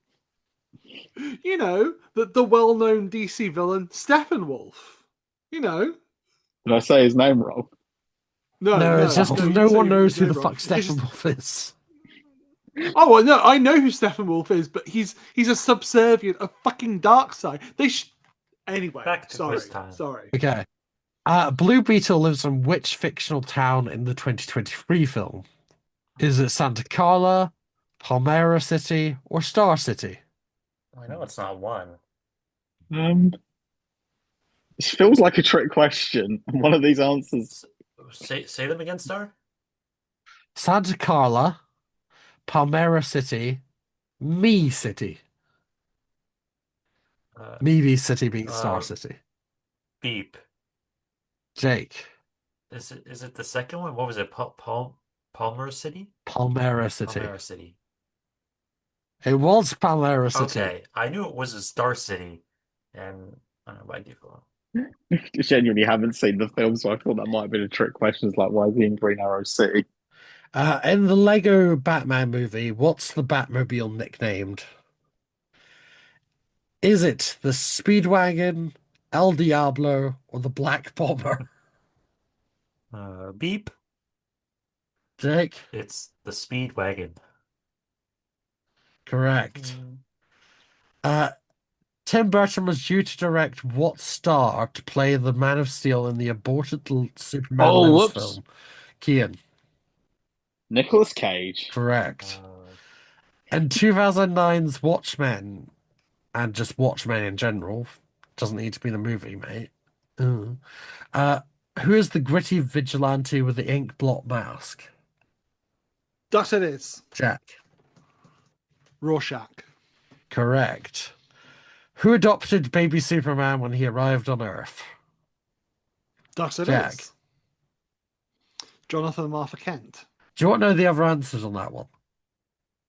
[SPEAKER 4] The well-known DC villain Steppenwolf.
[SPEAKER 5] Did I say his name wrong?
[SPEAKER 2] No, it's just because
[SPEAKER 4] you
[SPEAKER 2] no
[SPEAKER 4] didn't say
[SPEAKER 2] one knows
[SPEAKER 4] his
[SPEAKER 2] who
[SPEAKER 4] name
[SPEAKER 2] the
[SPEAKER 4] wrong.
[SPEAKER 2] fuck
[SPEAKER 4] It's just-
[SPEAKER 2] Steppenwolf is.
[SPEAKER 4] Oh, well, no, I know who Steppenwolf is, but he's a subservient of fucking Darkseid. Anyway.
[SPEAKER 3] Back to
[SPEAKER 4] sorry,
[SPEAKER 3] quiz time.
[SPEAKER 4] sorry.
[SPEAKER 2] Okay. Blue Beetle lives in which fictional town in the 2023 film? Is it Santa Carla, Palmyra City, or Star City?
[SPEAKER 3] I know it's not one.
[SPEAKER 5] This feels like a trick question. One of these answers.
[SPEAKER 3] Say them again, Star?
[SPEAKER 2] Santa Carla, Palmyra City, Me City. Me City being Star City.
[SPEAKER 3] Beep.
[SPEAKER 2] Jake.
[SPEAKER 3] Is it the second one? What was it? Palmer City?
[SPEAKER 2] Palmyra City.
[SPEAKER 3] Palmyra City.
[SPEAKER 2] It was Palmyra City.
[SPEAKER 3] Okay, I knew it was a Star City, and I don't know by default.
[SPEAKER 5] Genuinely haven't seen the film, so I thought that might have been a trick question. It's like, why is he in Green Arrow City?
[SPEAKER 2] In the Lego Batman movie, what's the Batmobile nicknamed? Is it the Speedwagon, El Diablo, or the Black Bomber?
[SPEAKER 3] Beep.
[SPEAKER 2] Jake?
[SPEAKER 3] It's the Speedwagon.
[SPEAKER 2] Correct.
[SPEAKER 3] Mm.
[SPEAKER 2] Tim Burton was due to direct what star to play the Man of Steel in the aborted Superman
[SPEAKER 5] Oh,
[SPEAKER 2] Lives
[SPEAKER 5] whoops.
[SPEAKER 2] film? Kian.
[SPEAKER 5] Nicolas Cage.
[SPEAKER 2] Correct.
[SPEAKER 3] Uh,
[SPEAKER 2] In 2009's Watchmen, and just Watchmen in general, doesn't need to be the movie, mate. Ooh. Who is the gritty vigilante with the ink blot mask?
[SPEAKER 4] Thus it is.
[SPEAKER 2] Jack.
[SPEAKER 4] Rorschach.
[SPEAKER 2] Correct. Who adopted baby Superman when he arrived on Earth?
[SPEAKER 4] Thus it
[SPEAKER 2] Jack.
[SPEAKER 4] is. Jonathan and Martha Kent.
[SPEAKER 2] Do you want to know the other answers on that one?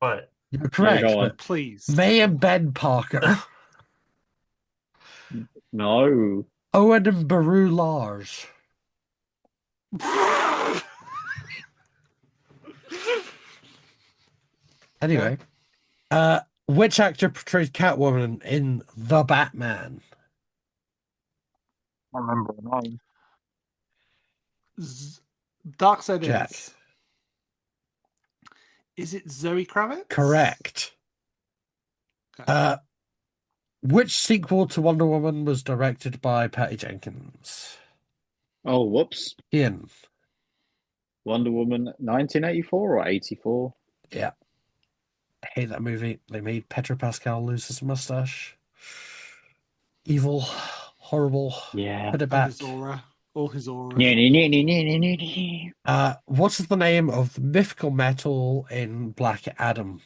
[SPEAKER 3] but
[SPEAKER 2] You're correct,
[SPEAKER 5] go on.
[SPEAKER 2] but
[SPEAKER 4] Please.
[SPEAKER 2] May and Ben Parker,
[SPEAKER 5] No.
[SPEAKER 2] Owen and Baru Lars. Anyway, which actor portrayed Catwoman in The Batman?
[SPEAKER 5] I remember the name.
[SPEAKER 4] Darkseid
[SPEAKER 2] Jack.
[SPEAKER 4] Is it Zoe Kravitz?
[SPEAKER 2] Correct.
[SPEAKER 4] Okay.
[SPEAKER 2] Which sequel to Wonder Woman was directed by Patty Jenkins?
[SPEAKER 5] Oh, whoops.
[SPEAKER 2] Ian.
[SPEAKER 5] Wonder Woman 1984 or 84?
[SPEAKER 2] Yeah. I hate that movie. They made Pedro Pascal lose his mustache. Evil. Horrible.
[SPEAKER 5] Yeah.
[SPEAKER 2] Put it
[SPEAKER 4] And
[SPEAKER 2] back.
[SPEAKER 4] his aura. All his aura.
[SPEAKER 2] What is the name of the mythical metal in Black Adam?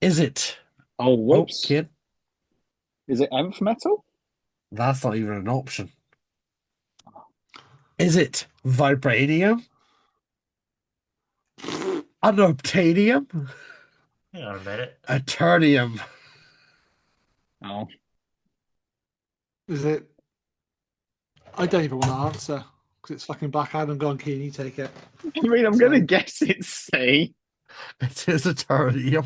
[SPEAKER 2] Is it?
[SPEAKER 5] Oh, whoops.
[SPEAKER 2] Kid.
[SPEAKER 5] Is it nth metal?
[SPEAKER 2] That's not even an option. Is it vibranium? Unobtainium?
[SPEAKER 3] hang on a minute.
[SPEAKER 2] Eternium?
[SPEAKER 5] Oh.
[SPEAKER 4] Is it? I don't even want to answer because it's fucking Black Adam. Go on, Keen, you take it.
[SPEAKER 5] I mean, I'm going to guess it's C.
[SPEAKER 2] It is Eternium.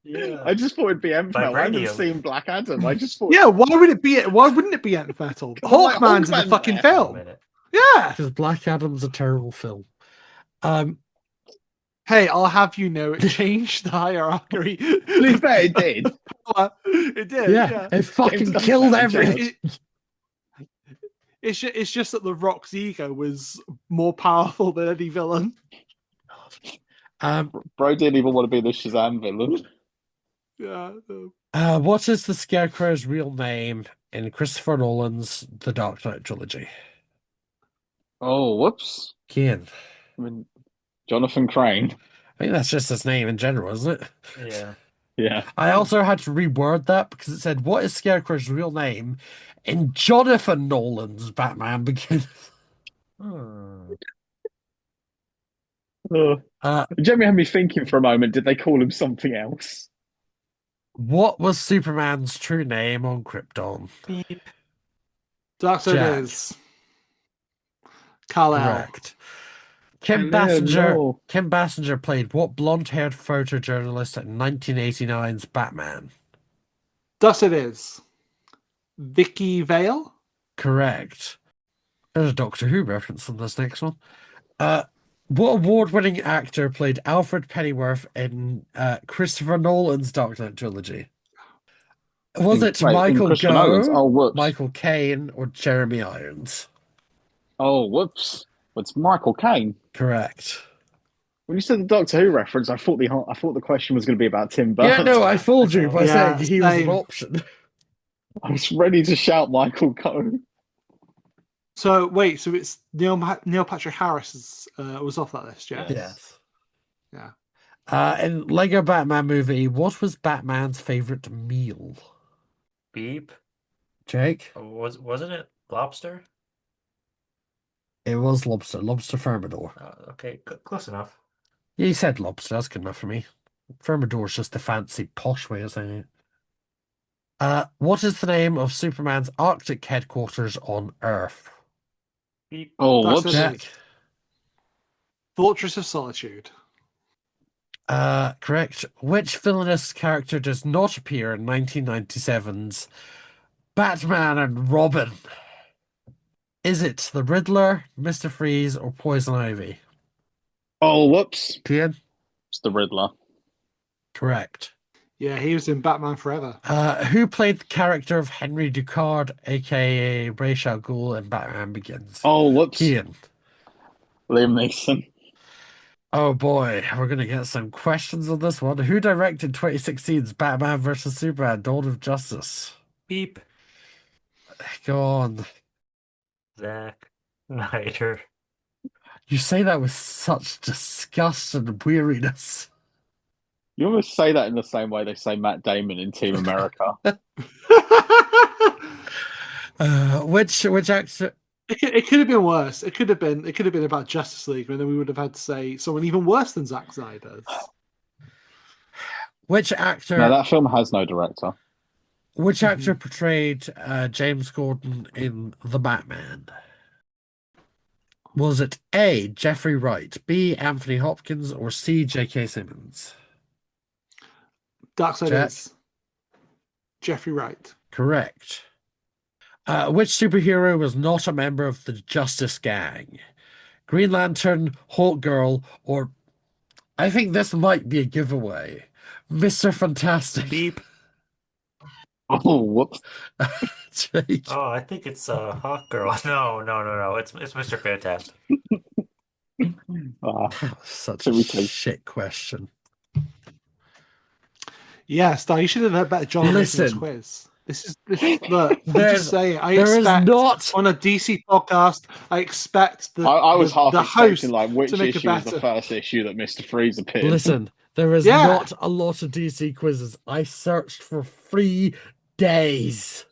[SPEAKER 3] Yeah.
[SPEAKER 5] I just thought it'd be nth metal. I haven't
[SPEAKER 3] Vibranium.
[SPEAKER 5] seen Black Adam. I just thought.
[SPEAKER 4] Yeah, why would it be? Why wouldn't it be Nth Metal?
[SPEAKER 5] Like,
[SPEAKER 4] Hawkman's in the
[SPEAKER 5] Hawkman's
[SPEAKER 4] fucking
[SPEAKER 5] there.
[SPEAKER 3] Hang on a
[SPEAKER 4] film.
[SPEAKER 3] minute.
[SPEAKER 4] Yeah.
[SPEAKER 2] Because Black Adam's a terrible film.
[SPEAKER 4] Hey, I'll have you know, it changed the hierarchy.
[SPEAKER 5] To be fair, it did.
[SPEAKER 4] It did.
[SPEAKER 2] Yeah, it fucking
[SPEAKER 5] James Gunn's
[SPEAKER 2] killed
[SPEAKER 5] better,
[SPEAKER 2] everything.
[SPEAKER 4] It's just that the Rock's ego was more powerful than any villain.
[SPEAKER 5] Bro didn't even want to be the Shazam villain.
[SPEAKER 4] Yeah.
[SPEAKER 2] What is the Scarecrow's real name in Christopher Nolan's The Dark Knight trilogy?
[SPEAKER 5] Oh, whoops.
[SPEAKER 2] Kian.
[SPEAKER 5] I mean, Jonathan Crane.
[SPEAKER 2] I think that's just his name in general, isn't it?
[SPEAKER 3] Yeah.
[SPEAKER 5] Yeah.
[SPEAKER 2] I also had to reword that because it said, what is Scarecrow's real name in Jonathan Nolan's Batman Begins?
[SPEAKER 3] Hmm.
[SPEAKER 5] Jeremy had me thinking for a moment, did they call him something else?
[SPEAKER 2] What was Superman's true name on Krypton?
[SPEAKER 3] Beep.
[SPEAKER 4] Darkseid
[SPEAKER 2] Jack.
[SPEAKER 4] is Kal-El.
[SPEAKER 2] Correct. Kim
[SPEAKER 5] No.
[SPEAKER 2] Basinger played what blonde-haired photojournalist in 1989's Batman?
[SPEAKER 4] Thus it is Vicky Vale.
[SPEAKER 2] Correct. There's a Doctor Who reference on this next one. What award-winning actor played Alfred Pennyworth in Christopher Nolan's Dark Knight trilogy? Was it
[SPEAKER 5] in
[SPEAKER 2] Michael
[SPEAKER 5] Christopher Nolan's?
[SPEAKER 2] Gough,
[SPEAKER 5] Oh, whoops.
[SPEAKER 2] Michael Caine, or Jeremy Irons?
[SPEAKER 5] Oh, whoops. It's Michael Caine.
[SPEAKER 2] Correct.
[SPEAKER 5] When you said the Doctor Who reference, I thought the question was going to be about Tim Burton.
[SPEAKER 2] Yeah, no, I fooled you by
[SPEAKER 4] Yeah,
[SPEAKER 2] saying he was an
[SPEAKER 4] same.
[SPEAKER 2] option.
[SPEAKER 5] I was ready to shout Michael Caine.
[SPEAKER 4] So wait, so it's Neil Patrick Harris was off that list, yeah?
[SPEAKER 2] Yes.
[SPEAKER 4] Yeah.
[SPEAKER 2] In Lego Batman movie, what was Batman's favorite meal?
[SPEAKER 3] Beep.
[SPEAKER 2] Jake?
[SPEAKER 3] Wasn't it lobster?
[SPEAKER 2] It was lobster Thermidor.
[SPEAKER 3] Okay, close enough.
[SPEAKER 2] Yeah, he said lobster, that's good enough for me. Thermidor's just a fancy posh way of saying it. What is the name of Superman's Arctic headquarters on Earth?
[SPEAKER 3] Beep.
[SPEAKER 5] Oh,
[SPEAKER 4] That's
[SPEAKER 5] whoops.
[SPEAKER 2] Jack?
[SPEAKER 4] Fortress of Solitude.
[SPEAKER 2] Correct. Which villainous character does not appear in 1997's Batman and Robin? Is it the Riddler, Mr. Freeze, or Poison Ivy?
[SPEAKER 5] Oh, whoops.
[SPEAKER 2] Kian?
[SPEAKER 5] It's the Riddler.
[SPEAKER 2] Correct.
[SPEAKER 4] Yeah, he was in Batman Forever.
[SPEAKER 2] Who played the character of Henry Ducard, aka Ra's al Ghul in Batman Begins?
[SPEAKER 5] Oh, whoops.
[SPEAKER 2] Kian.
[SPEAKER 5] Liam Neeson.
[SPEAKER 2] Oh boy, we're gonna get some questions on this one. Who directed 2016's Batman vs Superman: Dawn of Justice?
[SPEAKER 3] Beep.
[SPEAKER 2] Go on.
[SPEAKER 3] Zack Snyder.
[SPEAKER 2] You say that with such disgust and weariness.
[SPEAKER 5] You almost say that in the same way they say Matt Damon in Team America.
[SPEAKER 2] Which actor?
[SPEAKER 4] It could have been worse. It could have been about Justice League, and then we would have had to say someone even worse than Zack Snyder's.
[SPEAKER 2] Which actor?
[SPEAKER 5] No, that film has no director.
[SPEAKER 2] Which actor portrayed James Gordon in The Batman? Was it A. Jeffrey Wright, B. Anthony Hopkins, or C. J.K. Simmons?
[SPEAKER 4] Darkseid
[SPEAKER 2] Jack?
[SPEAKER 4] is Jeffrey Wright.
[SPEAKER 2] Correct. Which superhero was not a member of the Justice Gang? Green Lantern, Hawk Girl, or I think this might be a giveaway. Mr. Fantastic.
[SPEAKER 3] Beep.
[SPEAKER 5] Oh, whoops.
[SPEAKER 2] Jake.
[SPEAKER 3] Oh, I think it's Hawk Girl. No. It's Mr. Fantastic.
[SPEAKER 2] Such
[SPEAKER 5] Can
[SPEAKER 2] a
[SPEAKER 5] we take-
[SPEAKER 2] shit question.
[SPEAKER 4] Yeah, Star, you should have done a better job of making this
[SPEAKER 2] Listen.
[SPEAKER 4] quiz. Look, I'm
[SPEAKER 2] There's-
[SPEAKER 4] just saying, I
[SPEAKER 2] there is
[SPEAKER 4] expect
[SPEAKER 2] not-
[SPEAKER 4] on a DC podcast, I expect
[SPEAKER 5] I was half
[SPEAKER 4] the host
[SPEAKER 5] expecting like which
[SPEAKER 4] to make it
[SPEAKER 5] issue was the
[SPEAKER 4] better.
[SPEAKER 5] first issue that Mr. Freeze appeared.
[SPEAKER 2] Listen, there is
[SPEAKER 4] Yeah.
[SPEAKER 2] not a lot of DC quizzes. I searched for 3 days.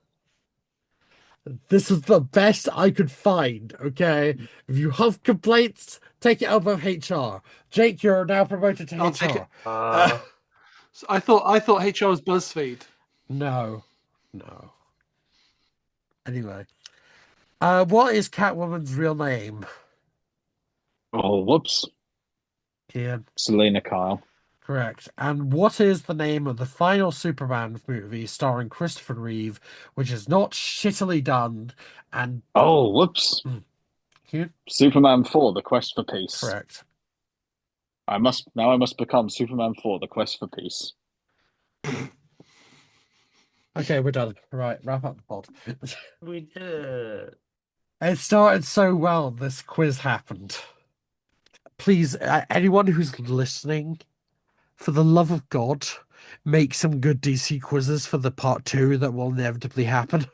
[SPEAKER 2] This is the best I could find, okay? If you have complaints, take it up with HR. Jake, you're now promoted to
[SPEAKER 4] I'll
[SPEAKER 2] HR.
[SPEAKER 4] take it.
[SPEAKER 3] Uh,
[SPEAKER 4] So I thought HR was BuzzFeed.
[SPEAKER 2] No. Anyway. What is Catwoman's real name?
[SPEAKER 5] Oh, whoops.
[SPEAKER 2] Kian.
[SPEAKER 5] Selena Kyle.
[SPEAKER 2] Correct. And what is the name of the final Superman movie starring Christopher Reeve, which is not shittily done and...
[SPEAKER 5] Oh, whoops.
[SPEAKER 2] Kian?
[SPEAKER 5] Superman 4, The Quest for Peace.
[SPEAKER 2] Correct.
[SPEAKER 5] I must become Superman 4, The Quest for Peace.
[SPEAKER 2] Okay, we're done. Right, wrap up the pod.
[SPEAKER 3] we did.
[SPEAKER 2] It started so well, this quiz happened. Please, anyone who's listening, for the love of God, make some good DC quizzes for the part 2 that will inevitably happen.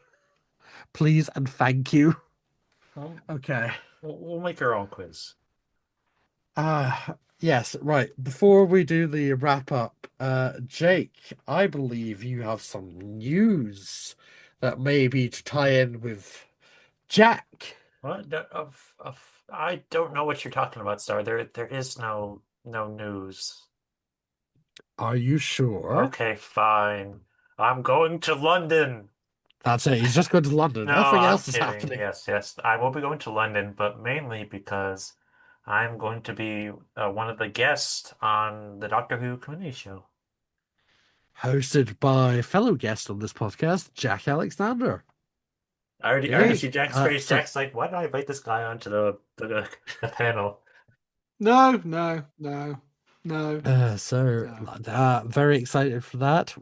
[SPEAKER 2] Please and thank you.
[SPEAKER 3] Well,
[SPEAKER 2] Okay.
[SPEAKER 3] we'll make our own quiz.
[SPEAKER 2] Yes, right. Before we do the wrap up, Jake, I believe you have some news that may be to tie in with Jack.
[SPEAKER 3] What? I don't know what you're talking about, Star. There is no news.
[SPEAKER 2] Are you sure?
[SPEAKER 3] Okay, fine. I'm going to London.
[SPEAKER 2] That's it. He's just going to London.
[SPEAKER 3] No,
[SPEAKER 2] Nothing
[SPEAKER 3] I'm
[SPEAKER 2] else is
[SPEAKER 3] kidding.
[SPEAKER 2] happening.
[SPEAKER 3] Yes. I will be going to London, but mainly because I'm going to be one of the guests on the Doctor Who community show.
[SPEAKER 2] Hosted by fellow guest on this podcast, Jack Alexander.
[SPEAKER 3] I already
[SPEAKER 2] Yay.
[SPEAKER 3] see Jack's
[SPEAKER 2] Uh,
[SPEAKER 3] face.
[SPEAKER 2] so-
[SPEAKER 3] Jack's like, why did I invite this guy onto the panel?
[SPEAKER 4] No.
[SPEAKER 2] Very excited for that.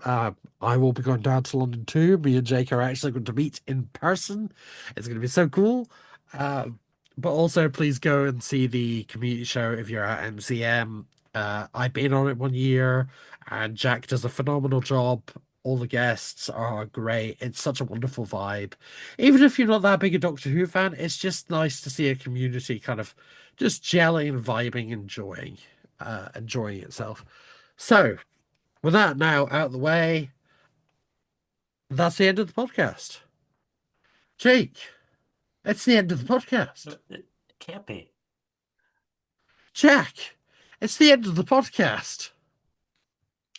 [SPEAKER 2] I will be going down to London too. Me and Jake are actually going to meet in person. It's going to be so cool. But also, please go and see the community show if you're at MCM. I've been on it 1 year, and Jack does a phenomenal job. All the guests are great. It's such a wonderful vibe. Even if you're not that big a Doctor Who fan, it's just nice to see a community kind of just gelling and vibing, enjoying itself. So, with that now out of the way, that's the end of the podcast. Jake, it's the end of the podcast.
[SPEAKER 3] It can't be.
[SPEAKER 2] Jack, it's the end of the podcast.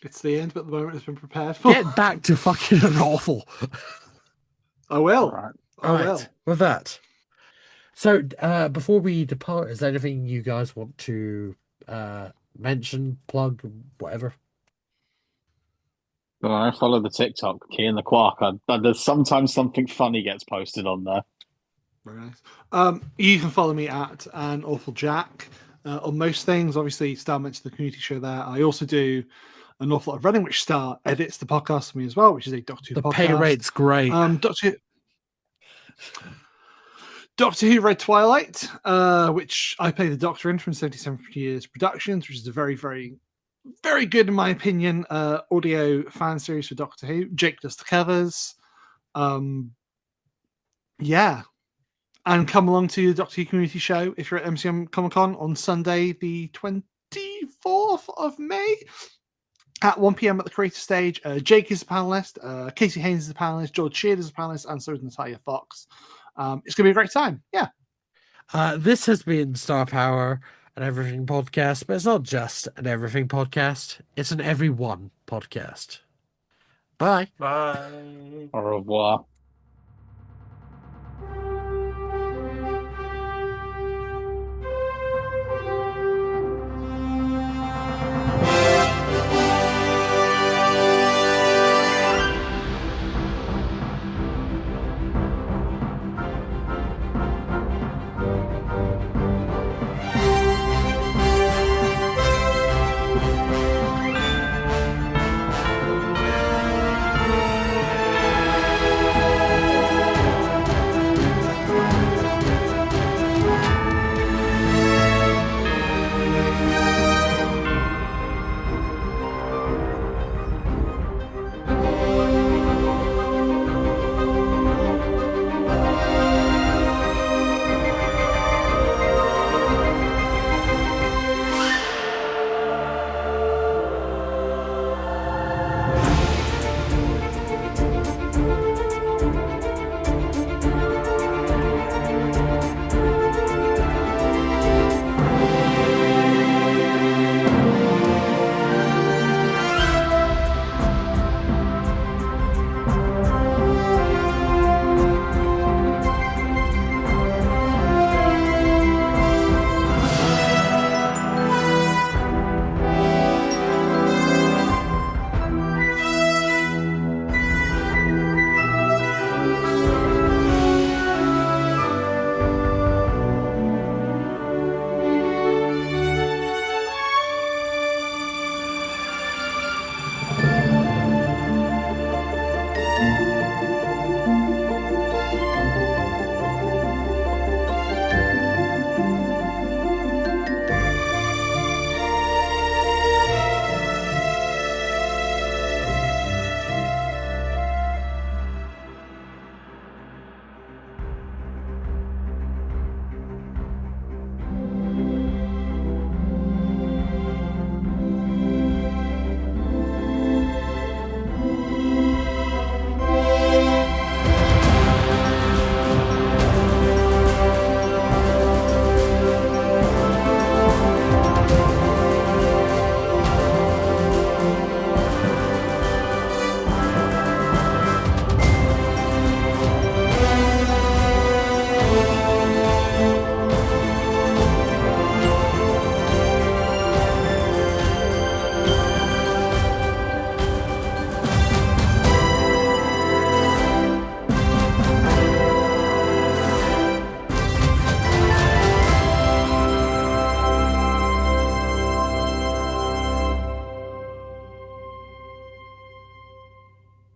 [SPEAKER 4] It's the end, but the moment has been prepared for.
[SPEAKER 2] Get back to fucking an awful.
[SPEAKER 4] I will.
[SPEAKER 5] Right.
[SPEAKER 4] I will.
[SPEAKER 2] With that. So, before we depart, is there anything you guys want to mention, plug, whatever?
[SPEAKER 5] Well, I follow the TikTok, Kian the Quark. There's sometimes something funny gets posted on there.
[SPEAKER 4] Very nice. You can follow me at an awful Jack on most things. Obviously, Star mentioned the community show there. I also do an awful lot of running, which Star edits the podcast for me as well, which is a Doctor Who
[SPEAKER 2] The
[SPEAKER 4] podcast.
[SPEAKER 2] pay rate's great.
[SPEAKER 4] Doctor Who Red Twilight, which I play the Doctor in from 77 Years Productions, which is a very, very, very good, in my opinion, audio fan series for Doctor Who. Jake does the covers. Yeah. And come along to the Doctor Who community show if you're at MCM Comic Con on Sunday, the 24th of May at 1 p.m. at the Creator Stage. Jake is a panelist, Casey Haynes is a panelist, George Sheard is a panelist, and so is Natalia Fox. It's going to be a great time. Yeah.
[SPEAKER 2] This has been Star Power, an Everything podcast, but it's not just an Everything podcast. It's an Everyone podcast. Bye.
[SPEAKER 3] Bye.
[SPEAKER 5] Au revoir.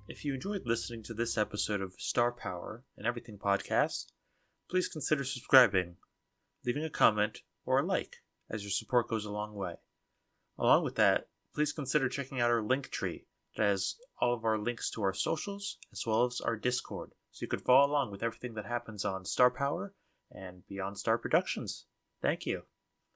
[SPEAKER 3] If you enjoyed listening to this episode of Star Power and Everything Podcast, please consider subscribing, leaving a comment, or a like, as your support goes a long way. Along with that, please consider checking out our link tree that has all of our links to our socials, as well as our Discord, so you could follow along with everything that happens on Star Power and Beyond Star Productions. Thank you.